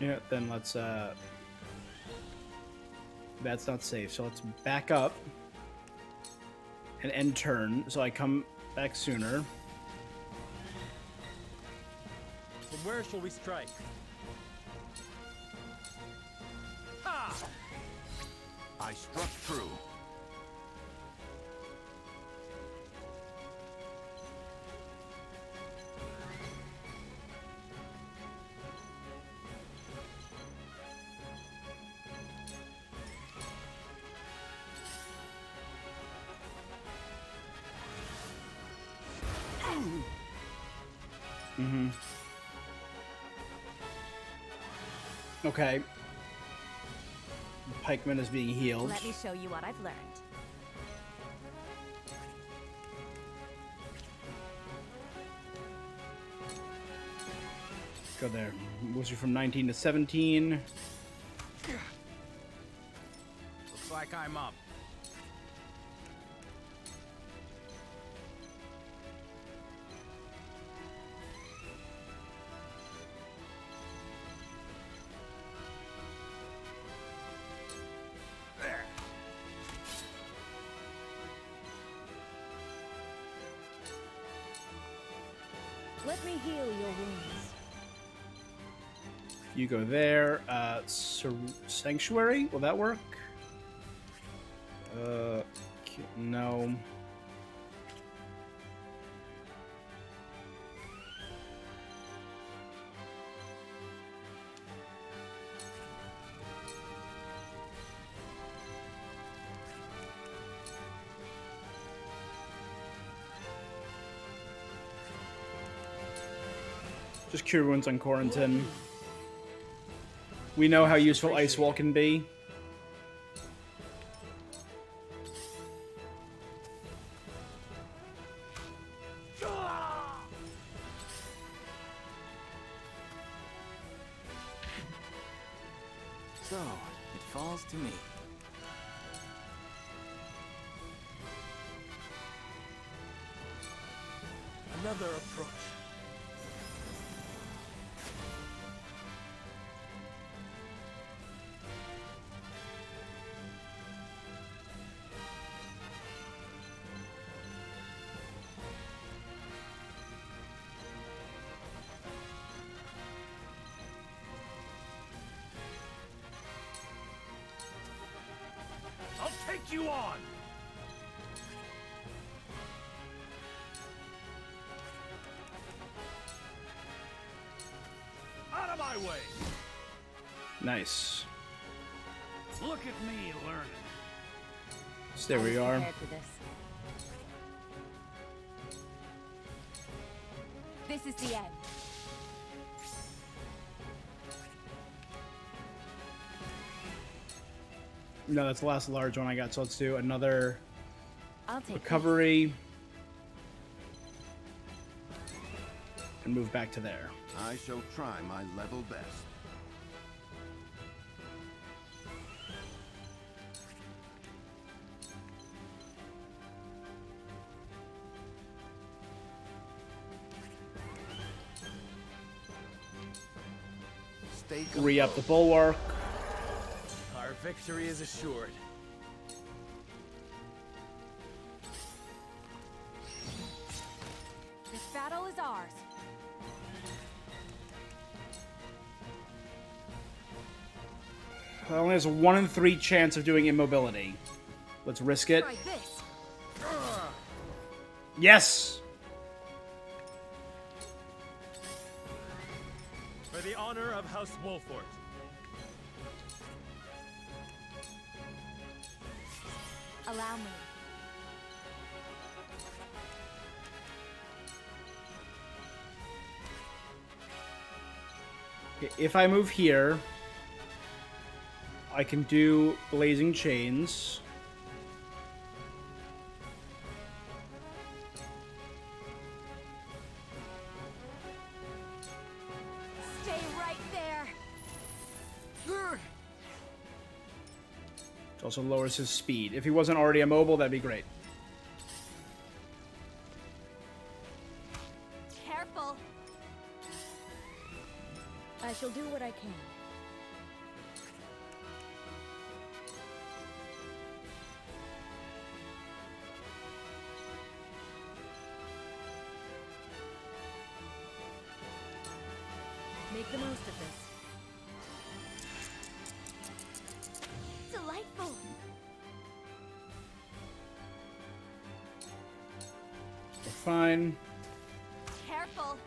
S1: Yeah, then let's, that's not safe, so let's back up and end turn, so I come back sooner.
S19: From where shall we strike? Ha!
S9: I struck true.
S1: Mm-hmm. Okay. The pikeman is being healed.
S11: Let me show you what I've learned.
S1: Go there. Moves you from 19 to 17.
S2: Looks like I'm up.
S8: Let me heal your wounds.
S1: You go there. Sanctuary? Will that work? No. Just cure wounds on Quarantine. We know how useful Ice Wall can be.
S23: So, it falls to me.
S19: Another approach. I'll take you on! Out of my way!
S1: Nice.
S19: Look at me learning.
S1: So there we are.
S11: This is the end.
S1: No, that's the last large one I got, so let's do another
S11: I'll take
S1: recovery. And move back to there.
S9: I shall try my level best. Stay
S1: Re-up the bulwark.
S19: Our victory is assured.
S11: This battle is ours.
S1: It only has a 1 in 3 chance of doing immobility. Let's risk it.
S11: Try this.
S1: Yes!
S19: For the honor of House Wolfort.
S11: Allow me.
S1: Okay, if I move here, I can do Blazing Chains.
S11: Stay right there.
S1: Which also lowers his speed. If he wasn't already immobile, that'd be great.
S11: Careful.
S8: I shall do what I can. Make the most of this.
S24: Delightful.
S1: We're fine.
S24: Careful.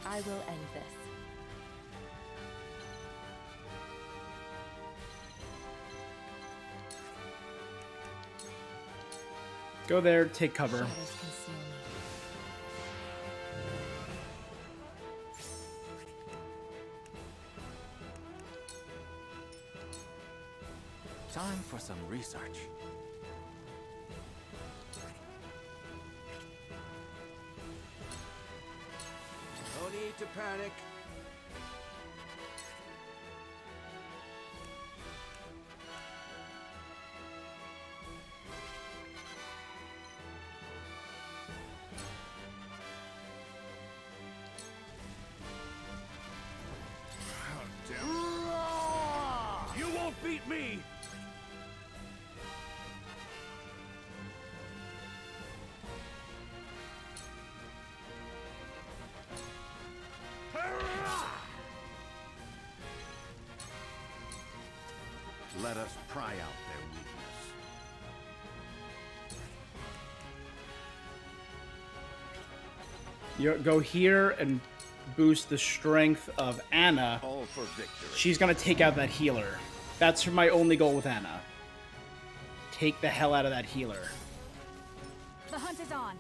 S18: I will end this.
S1: Go there, take cover.
S18: Shadows conceal me.
S23: Time for some research.
S4: No need to panic.
S17: You won't beat me!
S9: Let us pry out their weakness.
S1: You go here and boost the strength of Anna.
S9: All for victory.
S1: She's gonna take out that healer. That's my only goal with Anna. Take the hell out of that healer.
S8: The hunt is on.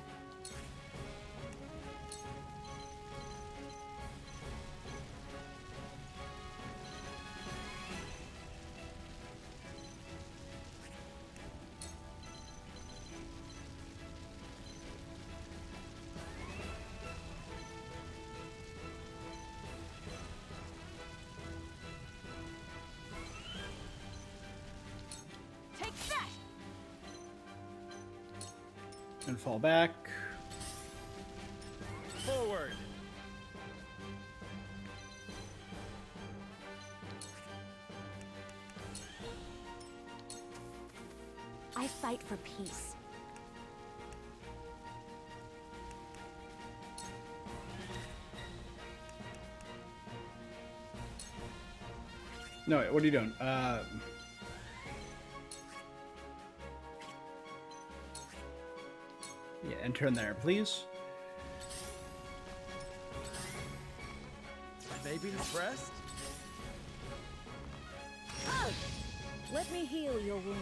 S8: Take that.
S1: And fall back.
S19: Forward.
S11: I fight for peace.
S1: No, what are you doing? Yeah, enter in there, please.
S19: Baby breast?
S8: Let me heal your wounds.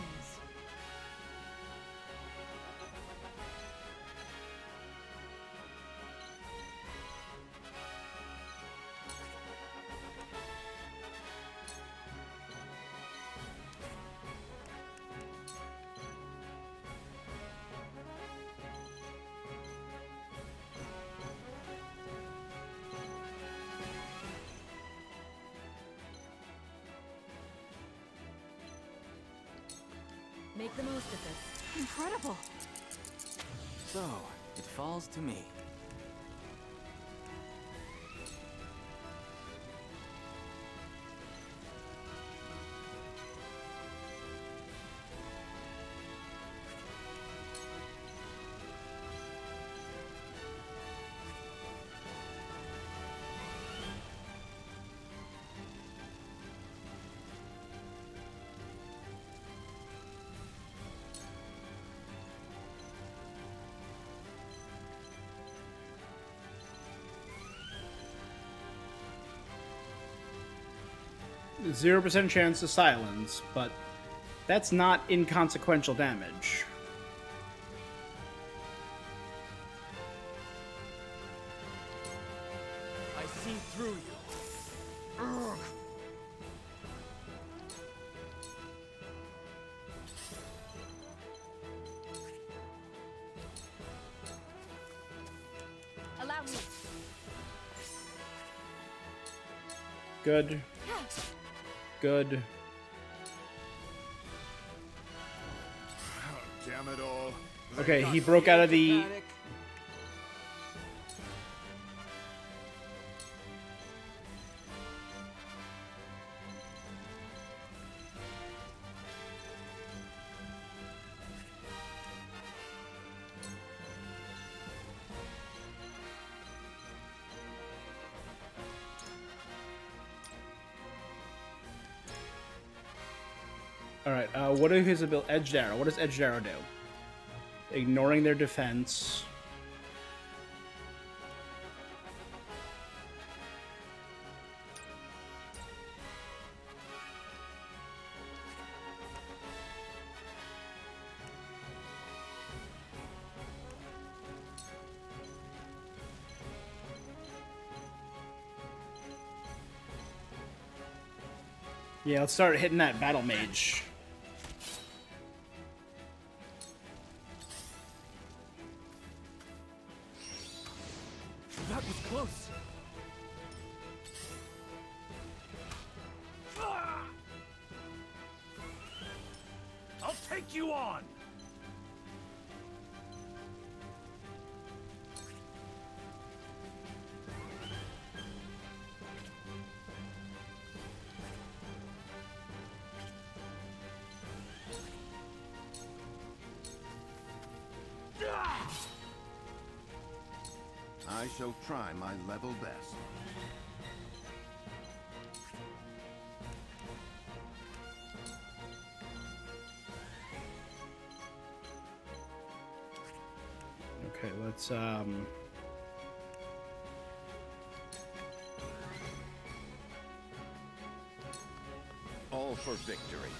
S8: Make the most of this.
S22: Incredible.
S23: So, it falls to me.
S1: Zero % chance to silence, but that's not inconsequential damage.
S19: I see through you.
S22: Ugh.
S8: Allow me.
S1: Good. Good.
S3: Damn it all.
S1: Okay, he broke out of the... Alright, what are his ability? Edged Arrow. What does Edged Arrow do? Ignoring their defense. Yeah, let's start hitting that battle mage.
S19: That was close. Ah! I'll take you on.
S9: I shall try my level best.
S1: Okay, let's
S9: All for victory.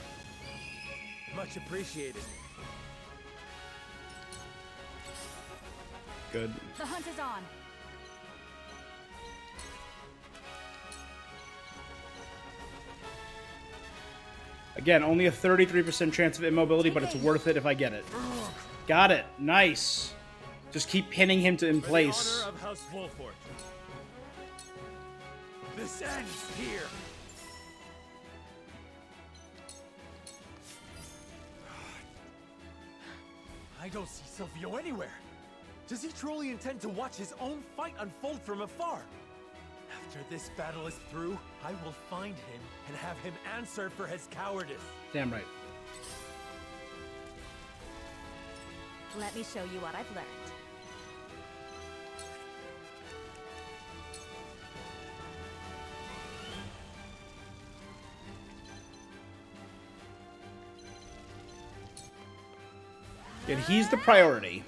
S19: Much appreciated.
S1: good.
S8: The hunt is on.
S1: Again, only a 33% chance of immobility, but it's worth it if I get it. Got it. Nice. Just keep pinning him in place.
S19: For the honor of House Wolfort. This ends here. I don't see Silvio anywhere. Does he truly intend to watch his own fight unfold from afar? After this battle is through, I will find him and have him answer for his cowardice.
S1: Damn right.
S8: Let me show you what I've learned.
S1: And he's the priority.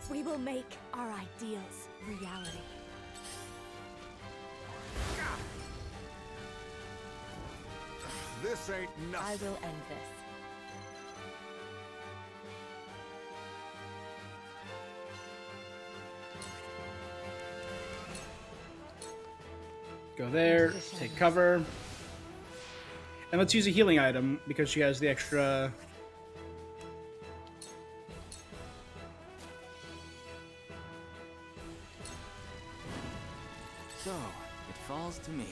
S11: We will make our ideals reality.
S3: This ain't nothing.
S8: I will end this.
S1: Go there, take cover. And let's use a healing item because she has the extra.
S14: So, it falls to me.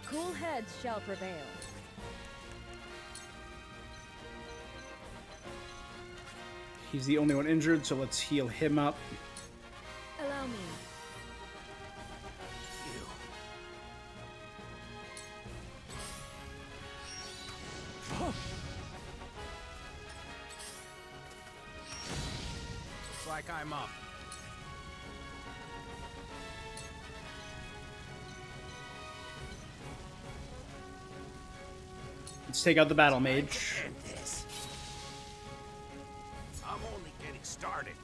S8: Cool heads shall prevail.
S1: He's the only one injured, so let's heal him up.
S8: Allow me.
S2: Looks like I'm up.
S1: Let's take out the battle mage.
S2: I'm only getting started.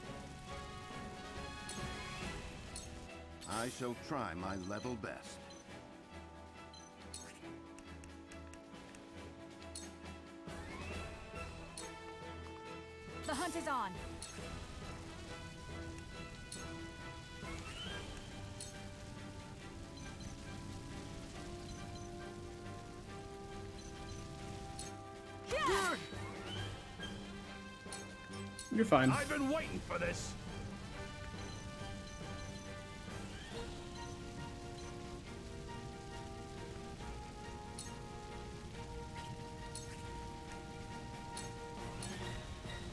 S9: I shall try my level best.
S8: The hunt is on.
S1: You're fine.
S19: I've been waiting for this.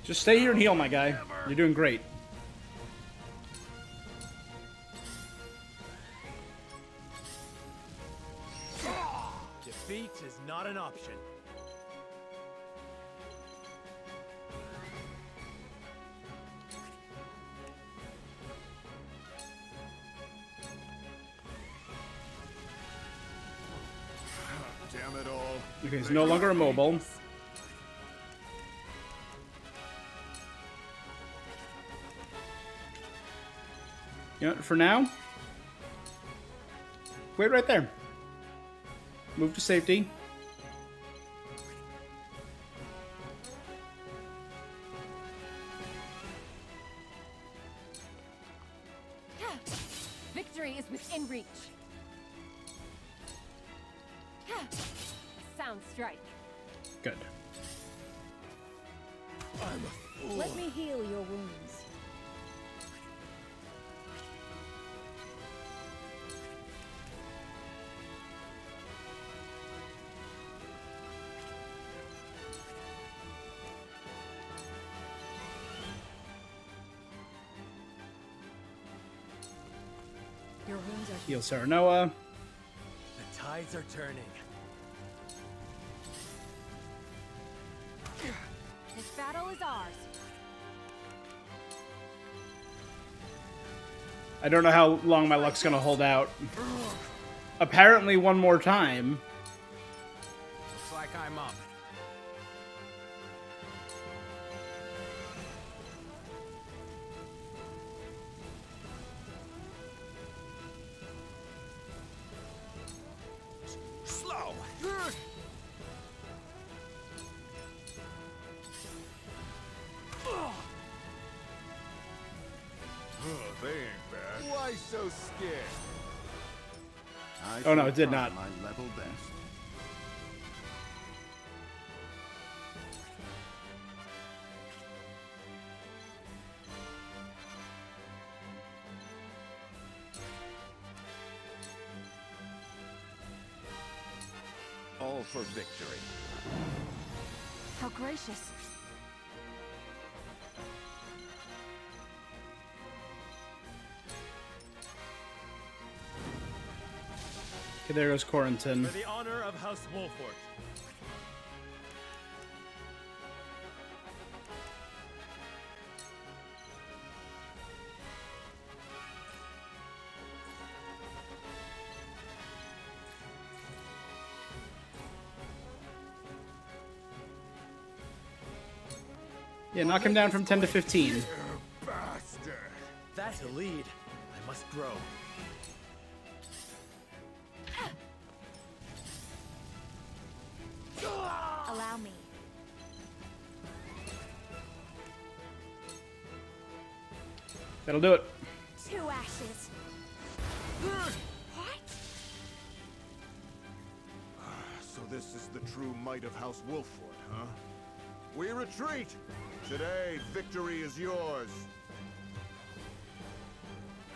S1: Just stay here and heal, my guy. You're doing great.
S19: Defeat is not an option.
S3: Damn it all.
S1: Okay, he's no longer immobile. You know what, for now, wait right there. Move to safety.
S18: Victory is within reach. Sound strike.
S1: Good.
S8: I'm a fool. Let me heal your wounds.
S18: Your wounds are
S1: Heal Saranoa.
S19: The tides are turning.
S18: This battle is ours.
S1: I don't know how long my luck's gonna hold out. Apparently one more time.
S2: Looks like I'm up. Slow.
S3: They ain't bad. Why so scared?
S1: Oh no, it did not.
S9: My level best. All for victory.
S18: How gracious.
S1: Okay, there goes Corentin.
S19: For the honor of House Wolfort.
S1: Yeah, knock him down from 10 to 15.
S3: Bastard.
S19: That's a lead. I must grow.
S11: Allow me.
S1: That'll do it.
S11: 2 ashes. What?
S3: So this is the true might of House Wolfort, huh? We retreat! Today, victory is yours.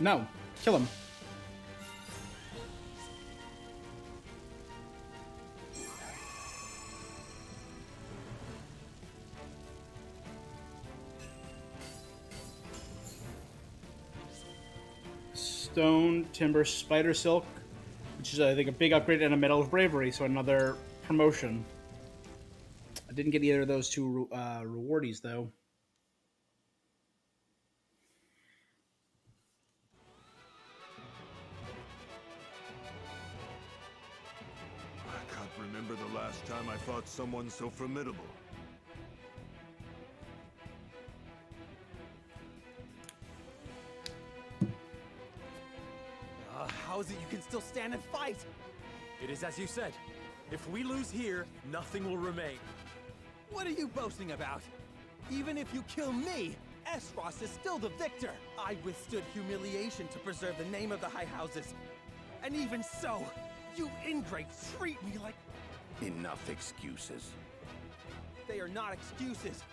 S1: No, kill him. Stone, Timber, Spider Silk, which is, I think, a big upgrade, and a Medal of Bravery, so another promotion. I didn't get either of those two rewardies, though.
S3: I can't remember the last time I fought someone so formidable.
S19: How is it you can still stand and fight? It is as you said. If we lose here, nothing will remain.
S21: What are you boasting about? Even if you kill me, Esros is still the victor. I withstood humiliation to preserve the name of the High Houses. And even so, you ingrates treat me like...
S9: Enough excuses.
S21: They are not excuses.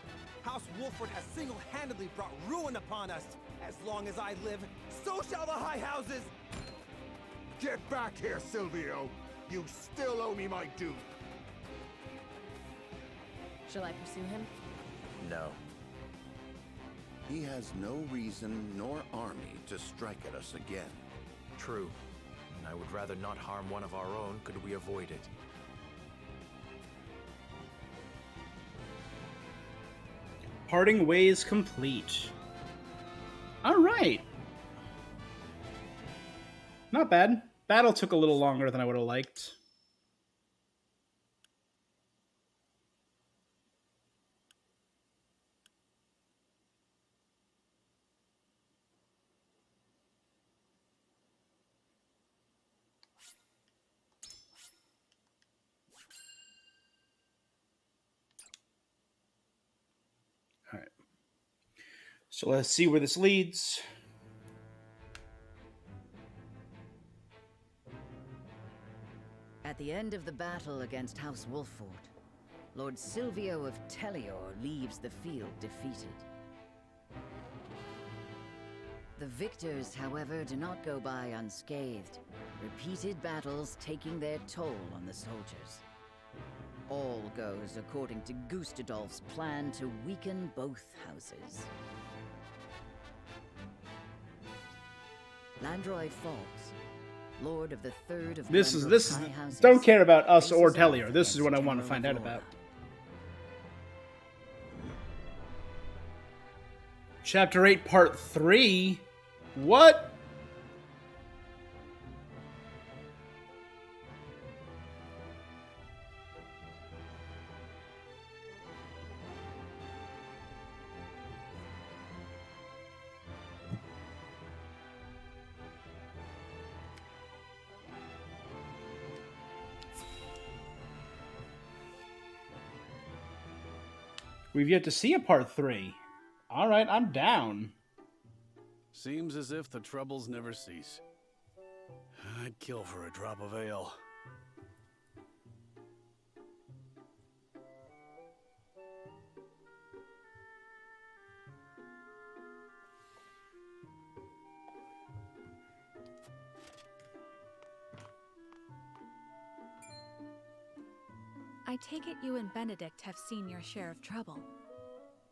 S21: House Wolford has single-handedly brought ruin upon us. As long as I live, so shall the High Houses!
S3: Get back here, Silvio! You still owe me my due!
S18: Shall I pursue him?
S9: No. He has no reason nor army to strike at us again.
S5: True. And I would rather not harm one of our own could we avoid it.
S1: Parting ways complete. Alright. Not bad. Battle took a little longer than I would have liked. Alright. So let's see where this leads.
S12: At the end of the battle against House Wolffort, Lord Silvio of Tellior leaves the field defeated. The victors, however, do not go by unscathed, repeated battles taking their toll on the soldiers. All goes according to Gustadolf's plan to weaken both houses. Landroy Falks, Lord of the Third of
S1: This is
S12: High Houses,
S1: don't care about us or
S12: faces
S1: Tellior.
S12: off
S1: This is what I
S12: against
S1: want to
S12: General
S1: find out
S12: Aurora.
S1: about. Chapter 8, Part 3? What? We've yet to see a Part 3. Alright, I'm down.
S17: Seems as if the troubles never cease. I'd kill for a drop of ale.
S11: I take it you and Benedict have seen your share of trouble.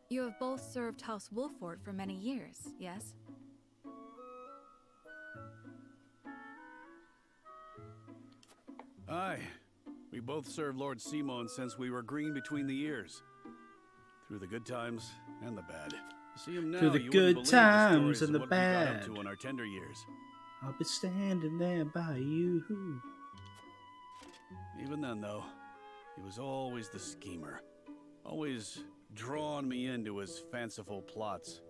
S11: You have both served House Wolffort for many years, yes?
S17: Aye. We both served Lord Simon since we were green between the ears. Through the good times and the bad. See him now,
S1: Through the
S17: you
S1: good
S17: wouldn't believe
S1: times
S17: stories
S1: and
S17: of
S1: the
S17: what we got up
S1: bad.
S17: to in our tender years.
S1: I'll be standing there by you.
S17: Even then, though, he was always the schemer. Always drawing me into his fanciful plots.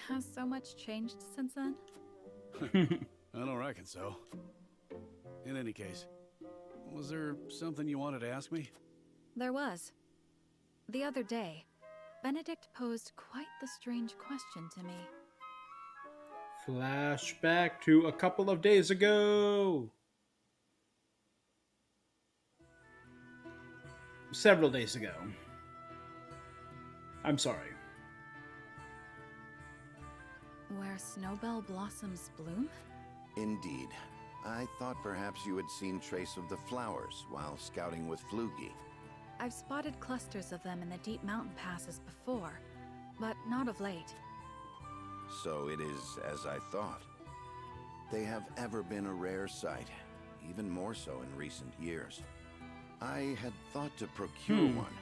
S11: Has so much changed since then?
S17: I don't reckon so. In any case, was there something you wanted to ask me?
S11: There was. The other day, Benedict posed quite the strange question to me.
S1: Flashback to a couple of days ago. Several days ago. I'm sorry.
S11: Where snowbell blossoms bloom?
S9: Indeed. I thought perhaps you had seen trace of the flowers while scouting with Flugy.
S11: I've spotted clusters of them in the deep mountain passes before, but not of late.
S9: So it is as I thought. They have ever been a rare sight, even more so in recent years. I had thought to procure one,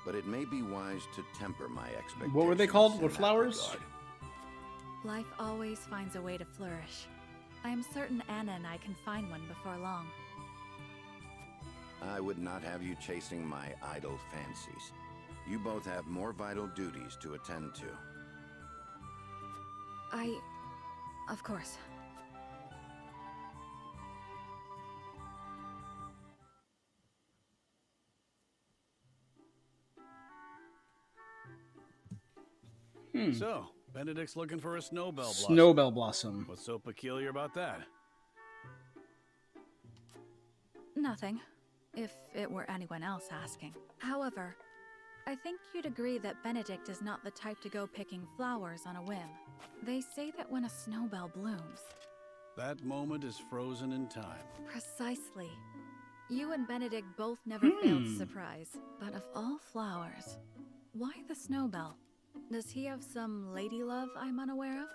S9: but it may be wise to temper my expectations.
S1: What were they called?
S9: in
S1: What
S9: that
S1: flowers?
S9: regard.
S11: Life always finds a way to flourish. I am certain Anna and I can find one before long.
S9: I would not have you chasing my idle fancies. You both have more vital duties to attend to.
S11: Of course.
S17: So, Benedict's looking for a snowbell blossom.
S1: Snowbell blossom.
S17: What's so peculiar about that?
S11: Nothing, if it were anyone else asking. However, I think you'd agree that Benedict is not the type to go picking flowers on a whim. They say that when a snowbell blooms...
S17: That moment is frozen in time.
S11: Precisely. You and Benedict both never failed to surprise. But of all flowers, why the snowbell? Does he have some lady love I'm unaware of?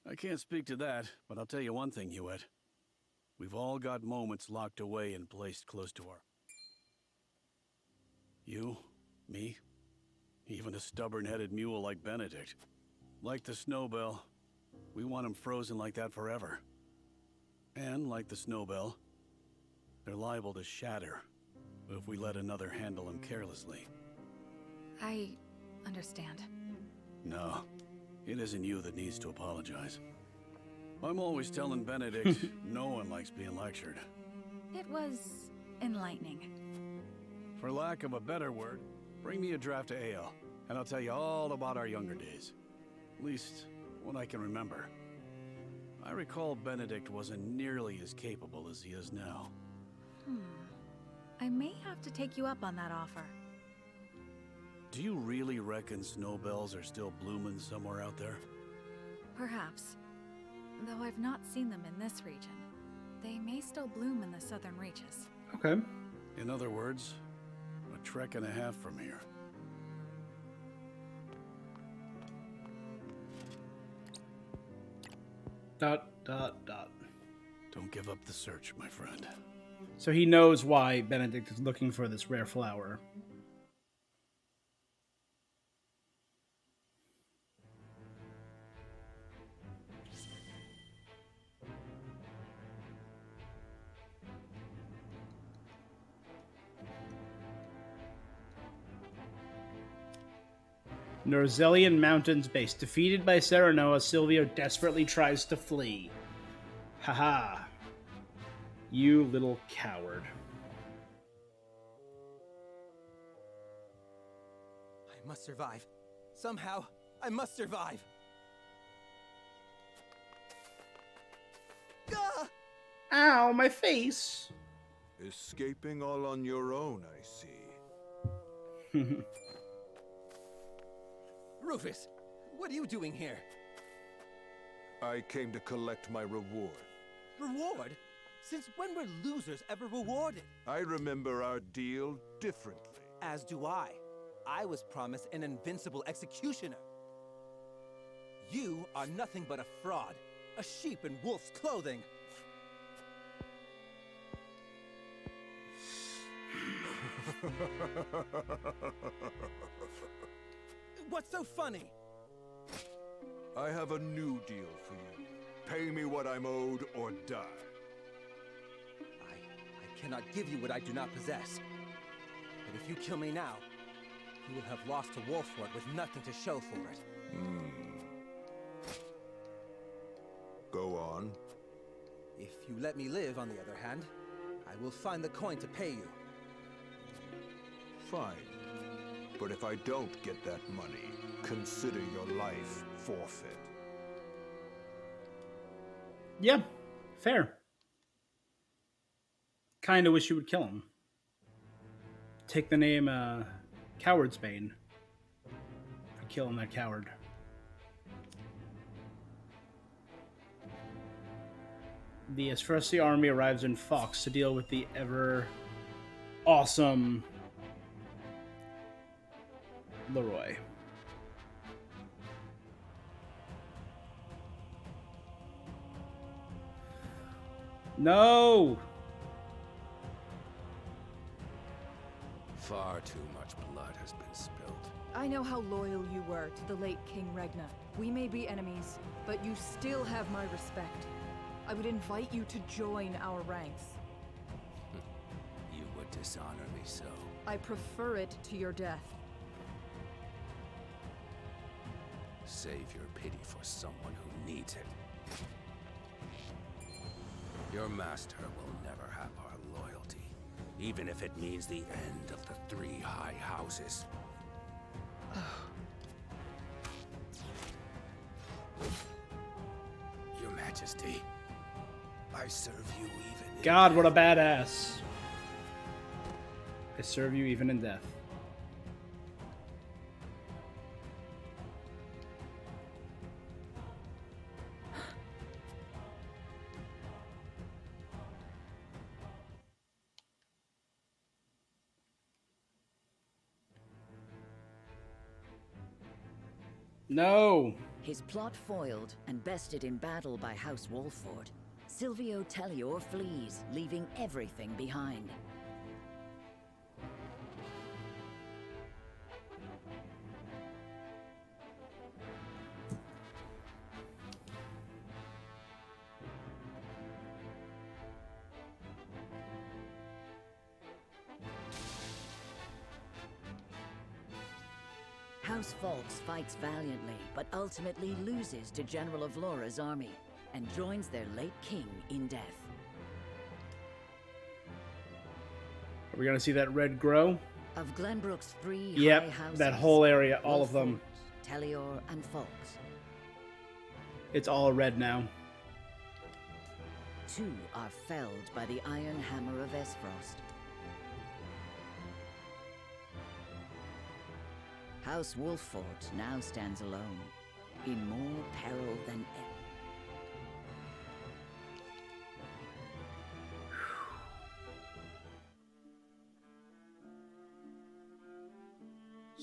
S17: I can't speak to that, but I'll tell you one thing, Hewitt. We've all got moments locked away and placed close to our... You, me, even a stubborn-headed mule like Benedict. Like the Snowbell, we want him frozen like that forever. And like the Snowbell, they're liable to shatter if we let another handle him carelessly.
S11: I understand.
S17: No, it isn't you that needs to apologize. I'm always telling Benedict no one likes being lectured.
S11: It was enlightening.
S17: For lack of a better word, bring me a draft of ale, and I'll tell you all about our younger days. At least, what I can remember. I recall Benedict wasn't nearly as capable as he is now.
S11: I may have to take you up on that offer.
S17: Do you really reckon snowbells are still blooming somewhere out there?
S11: Perhaps. Though I've not seen them in this region. They may still bloom in the southern reaches.
S1: Okay.
S17: In other words, a trek and a half from here.
S1: Dot.
S17: Don't give up the search, my friend.
S1: So he knows why Benedict is looking for this rare flower. Norzelian Mountains base. Defeated by Serenoa, Silvio desperately tries to flee. Haha. You little coward.
S21: I must survive. Somehow, I must survive. Ah!
S1: Ow, my face!
S3: Escaping all on your own, I see.
S21: Rufus, what are you doing here?
S3: I came to collect my reward.
S21: Reward? Since when were losers ever rewarded?
S3: I remember our deal differently.
S21: As do I. I was promised an invincible executioner. You are nothing but a fraud. A sheep in wolf's clothing. What's so funny?
S3: I have a new deal for you. Pay me what I'm owed or die.
S21: I cannot give you what I do not possess. But if you kill me now, you will have lost to Wolford with nothing to show for it.
S3: Go on.
S21: If you let me live, on the other hand, I will find the coin to pay you.
S3: Fine. But if I don't get that money, consider your life forfeit.
S1: Yeah, fair. Kinda wish you would kill him. Take the name, Coward's Bane. For killing that coward. The Esfrosty army arrives in Fox to deal with the ever awesome Leroy. No!
S2: Far too much blood has been spilled.
S22: I know how loyal you were to the late King Regna. We may be enemies, but you still have my respect. I would invite you to join our ranks.
S2: You would dishonor me so.
S22: I prefer it to your death.
S2: Save your pity for someone who needs it. Your master will never have our loyalty, even if it means the end of the three high houses. Your Majesty, I serve you even in
S1: God, what a badass. I serve you even in death.
S22: No!
S12: His plot foiled and bested in battle by House Wolford, Silvio Tellior flees, leaving everything behind. House Falks fights valiantly, but ultimately loses to General Avlora's army, and joins their late king in death.
S1: Are we gonna see that red grow?
S12: Of Glenbrook's three
S1: Yep,
S12: high houses,
S1: that whole area, all of them.
S12: Tellior and Falks.
S1: It's all red now.
S12: 2 are felled by the iron hammer of Esfrost. House Wolffort now stands alone, in more peril than ever.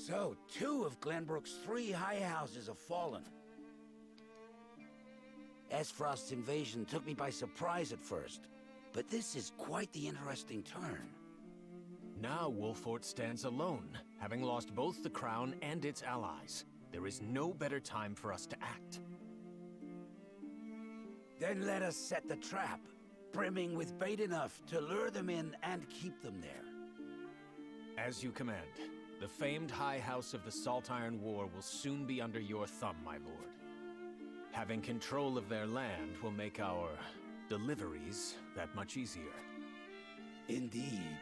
S4: So, 2 of Glenbrook's 3 high houses have fallen. Esfrost's invasion took me by surprise at first, but this is quite the interesting turn.
S5: Now Wolffort stands alone, having lost both the crown and its allies. There is no better time for us to act.
S4: Then let us set the trap, brimming with bait enough to lure them in and keep them there.
S5: As you command. The famed High House of the Salt Iron War will soon be under your thumb, my lord. Having control of their land will make our deliveries that much easier.
S4: Indeed,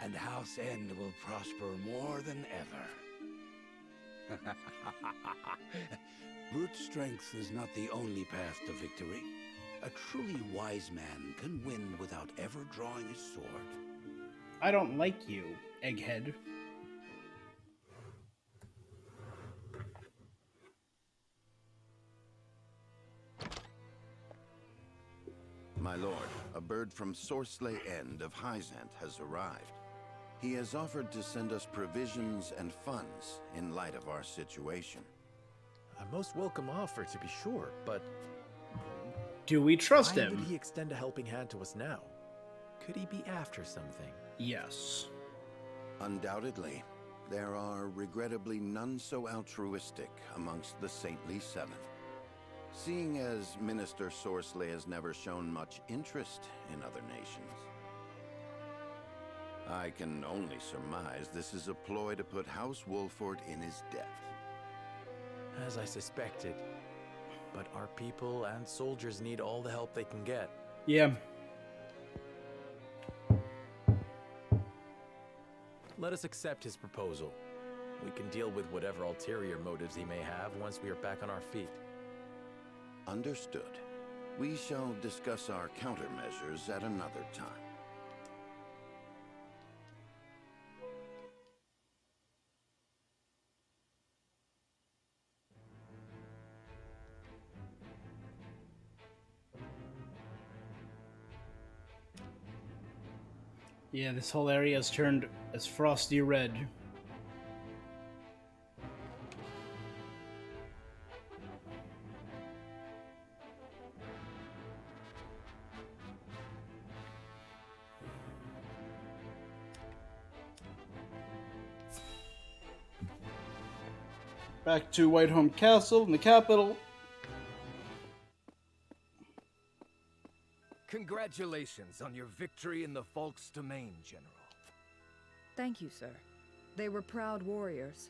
S4: and House End will prosper more than ever. Brute strength is not the only path to victory. A truly wise man can win without ever drawing his sword.
S1: I don't like you, egghead.
S9: My lord, a bird from Sorsley End of Hyzant has arrived. He has offered to send us provisions and funds in light of our situation.
S5: A most welcome offer, to be sure, but...
S1: Do we trust
S5: why
S1: him?
S5: would he extend a helping hand to us now? Could he be after something?
S1: Yes.
S9: Undoubtedly. There are regrettably none so altruistic amongst the Saintly Seven. Seeing as Minister Sorsley has never shown much interest in other nations. I can only surmise this is a ploy to put House Wolffort in his debt.
S5: As I suspected. But our people and soldiers need all the help they can get.
S1: Yeah.
S5: Let us accept his proposal. We can deal with whatever ulterior motives he may have once we are back on our feet.
S9: Understood. We shall discuss our countermeasures at another time.
S1: Yeah, this whole area has turned as frosty red. Back to Whitehome Castle in the capital.
S7: Congratulations on your victory in the Falk's domain, General.
S22: Thank you, sir. They were proud warriors.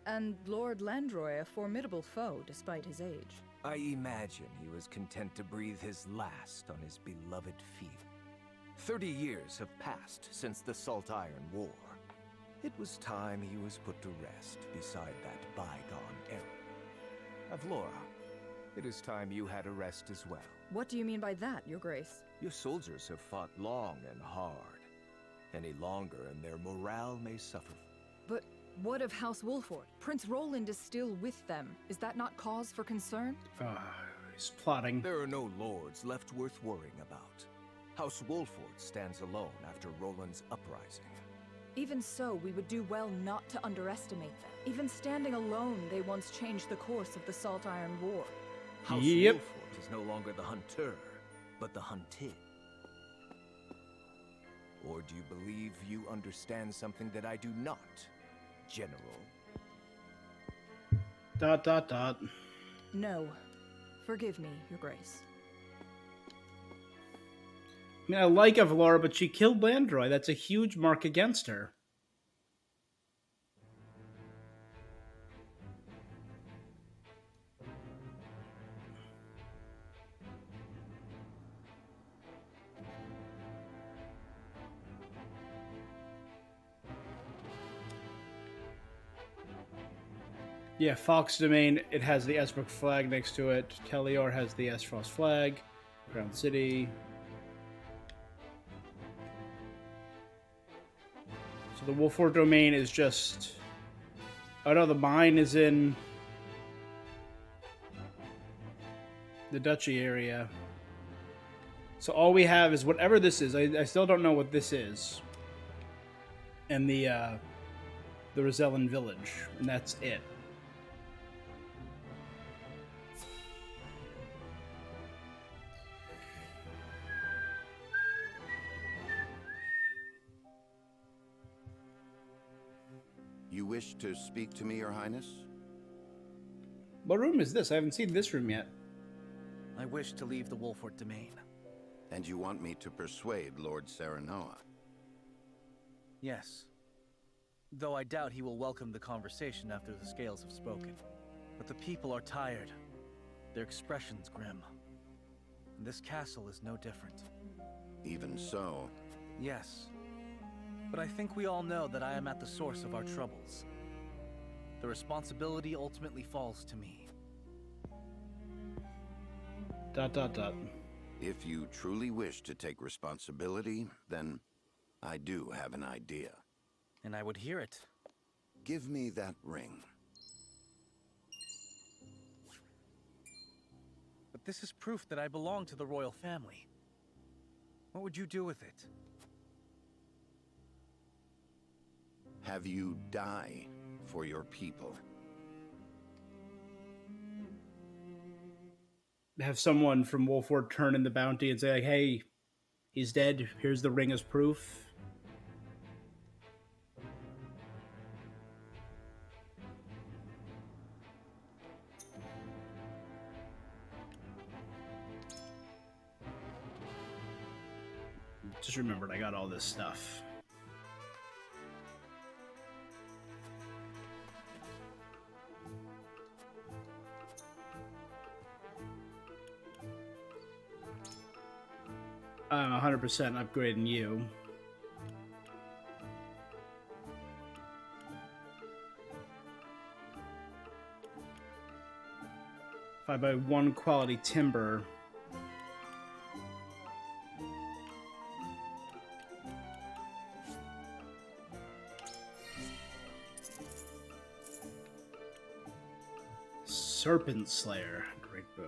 S22: And Lord Landroy a formidable foe despite his age.
S13: I imagine he was content to breathe his last on his beloved field. 30 years have passed since the Salt Iron War. It was time he was put to rest beside that bygone era. Avlora, it is time you had a rest as well.
S22: What do you mean by that, Your Grace?
S13: Your soldiers have fought long and hard. Any longer and their morale may suffer.
S22: But what of House Wolffort? Prince Roland is still with them. Is that not cause for concern?
S1: He's plotting.
S13: There are no lords left worth worrying about. House Wolffort stands alone after Roland's uprising.
S22: Even so, we would do well not to underestimate them. Even standing alone, they once changed the course of the Salt Iron War.
S13: House Wolffort is no longer the hunter.
S23: but the hunted. Or do you believe you understand something that I do not, General? ...
S22: No. Forgive me, Your Grace.
S1: I mean, I like Avlara, but she killed Landroy. That's a huge mark against her. Yeah, Fox Domain, it has the Esbrook flag next to it. Telior has the Esfrost flag. Crown City. So the Wolford Domain is just... Oh no, the mine is in the Duchy area. So all we have is whatever this is. I still don't know what this is. And the Rosellan village. And that's it.
S9: You wish to speak to me, Your Highness?
S1: What room is this? I haven't seen this room yet.
S10: I wish to leave the Wolford Domain.
S9: And you want me to persuade Lord Serenoa?
S10: Yes. Though I doubt he will welcome the conversation after the scales have spoken. But the people are tired. Their expressions grim. And this castle is no different.
S9: Even so...
S10: Yes. But I think we all know that I am at the source of our troubles. The responsibility ultimately falls to me. ...
S9: If you truly wish to take responsibility, then I do have an idea.
S10: And I would hear it.
S9: Give me that ring.
S10: But this is proof that I belong to the royal family. What would you do with it?
S9: Have you die for your people.
S1: Have someone from Wolford turn in the bounty and say, like, hey, he's dead. Here's the ring as proof. Just remembered I got all this stuff. I'm 100% upgrading you. If I buy one quality timber, Serpent Slayer, great bow.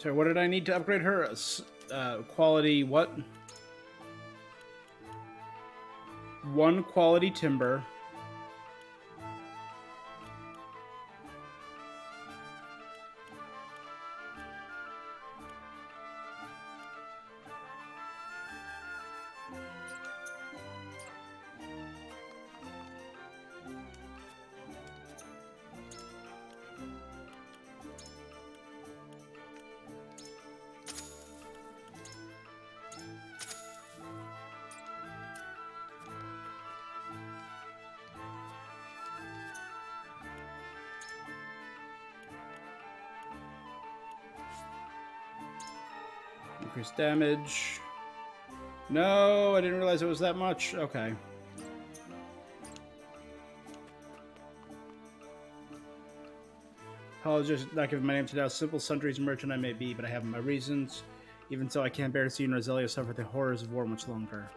S1: Sorry, what did I need to upgrade her? Quality what? One quality timber. Increase damage. No, I didn't realize it was that much. Okay. Apologies not giving my name to now. Simple sundries merchant I may be, but I have my reasons. Even so, I can't bear to see Roselia suffer the horrors of war much longer.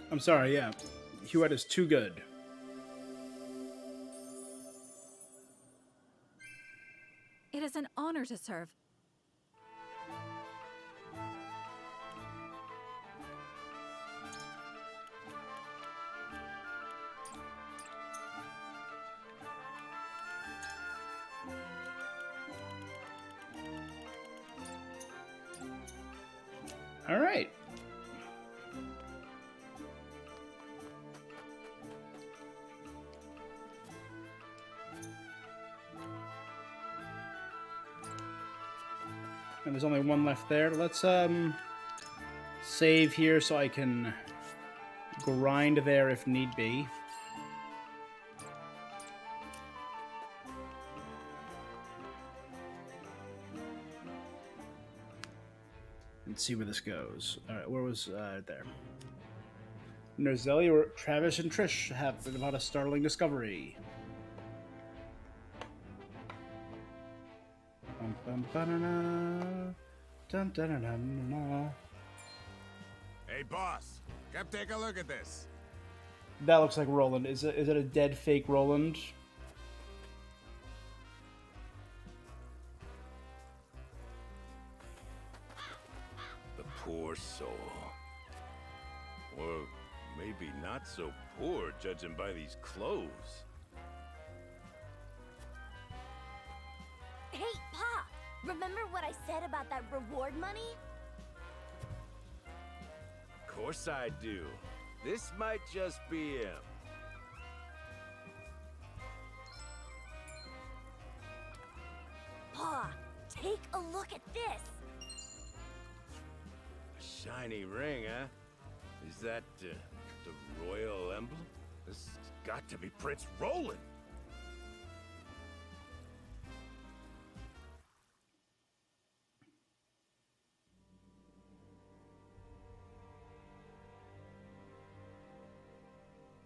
S1: I'm sorry, yeah. Huet is too good.
S11: It is an honor to serve.
S1: All right. And there's only one left there. Let's save here so I can grind there if need be. And see where this goes. All right, where was there? Nerzelli, or Travis and Trish have been about a startling discovery.
S3: Hey, boss. Come take a look at this.
S1: That looks like Roland. Is it a dead fake Roland?
S2: The poor soul. Or maybe not so poor, judging by these clothes.
S24: Hey, Pa! Remember what I said about that reward money?
S2: Of course I do. This might just be him.
S24: Pa, take a look at this!
S2: A shiny ring, huh? Is that the royal emblem? This has got to be Prince Roland.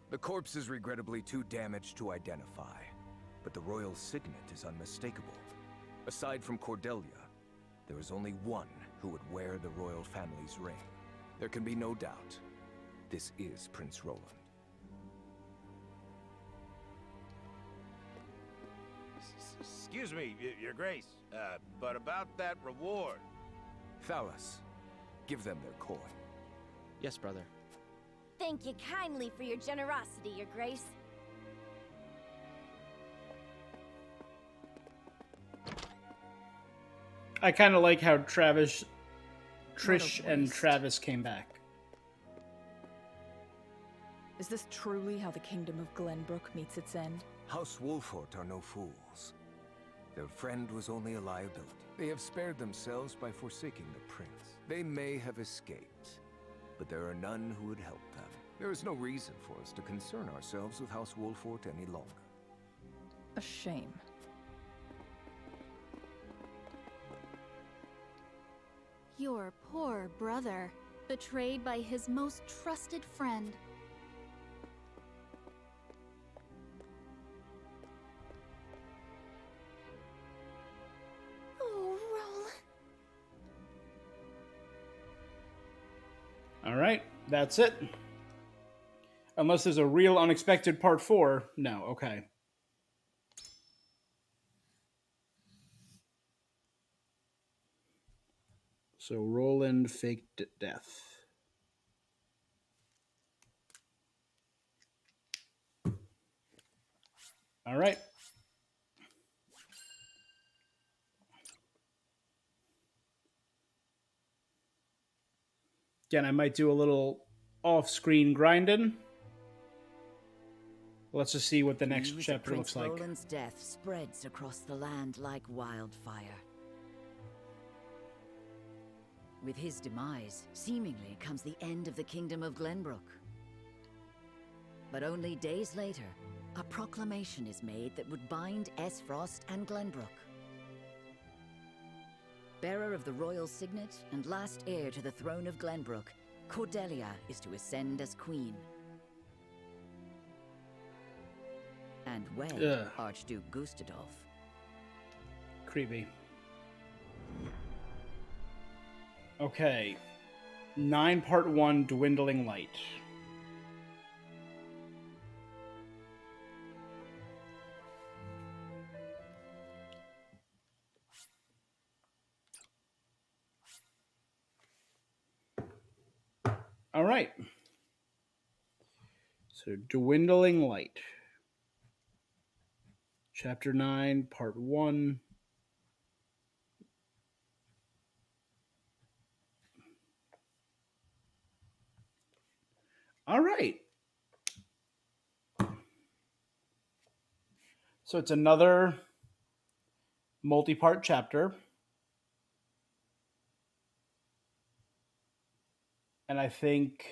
S23: The corpse is regrettably too damaged to identify, but the royal signet is unmistakable. Aside from Cordelia, there is only one who would wear the royal family's ring. There can be no doubt. This is Prince Roland.
S2: Excuse me, Your Grace, but about that reward.
S23: Thalas, give them their coin.
S10: Yes, brother.
S24: Thank you kindly for your generosity, Your Grace.
S1: I kind of like how Trish, and Travis came back.
S22: Is this truly how the kingdom of Glenbrook meets its end?
S23: House Wolfort are no fools. Their friend was only a liability. They have spared themselves by forsaking the prince. They may have escaped, but there are none who would help them. There is no reason for us to concern ourselves with House Wolfort any longer.
S22: A shame.
S11: Your poor brother, betrayed by his most trusted friend.
S24: Oh, Roland.
S1: All right, that's it. Unless there's a real unexpected part 4. No, okay. So Roland faked death. All right. Again, I might do a little off-screen grinding. Let's just see what the next
S12: News
S1: chapter
S12: of
S1: looks
S12: Prince
S1: like.
S12: Roland's death spreads across the land like wildfire. With his demise, seemingly comes the end of the kingdom of Glenbrook. But only days later, a proclamation is made that would bind Esfrost and Glenbrook. Bearer of the royal signet and last heir to the throne of Glenbrook, Cordelia is to ascend as queen. And wed Archduke Gustadolf.
S1: Creepy. Okay. 9 part 1 Dwindling Light. All right. So, Dwindling Light. Chapter 9, Part 1. All right. So, it's another multi-part chapter. And I think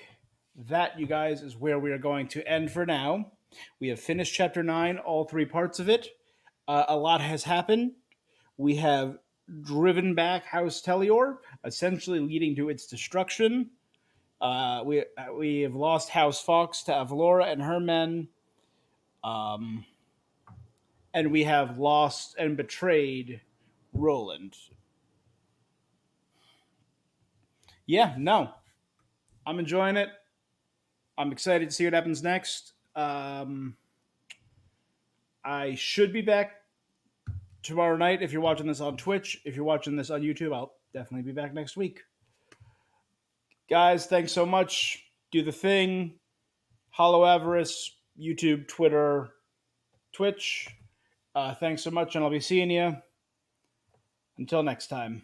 S1: that, you guys, is where we are going to end for now. We have finished Chapter 9, all 3 parts of it. A lot has happened. We have driven back House Telior, essentially leading to its destruction. We have lost House Fox to Avalora and her men. And we have lost and betrayed Roland. Yeah, no. I'm enjoying it. I'm excited to see what happens next. I should be back tomorrow night if you're watching this on Twitch. If you're watching this on YouTube, I'll definitely be back next week. Guys, thanks so much. Do the thing. Hollow Avarice, YouTube, Twitter, Twitch. Thanks so much, and I'll be seeing you. Until next time.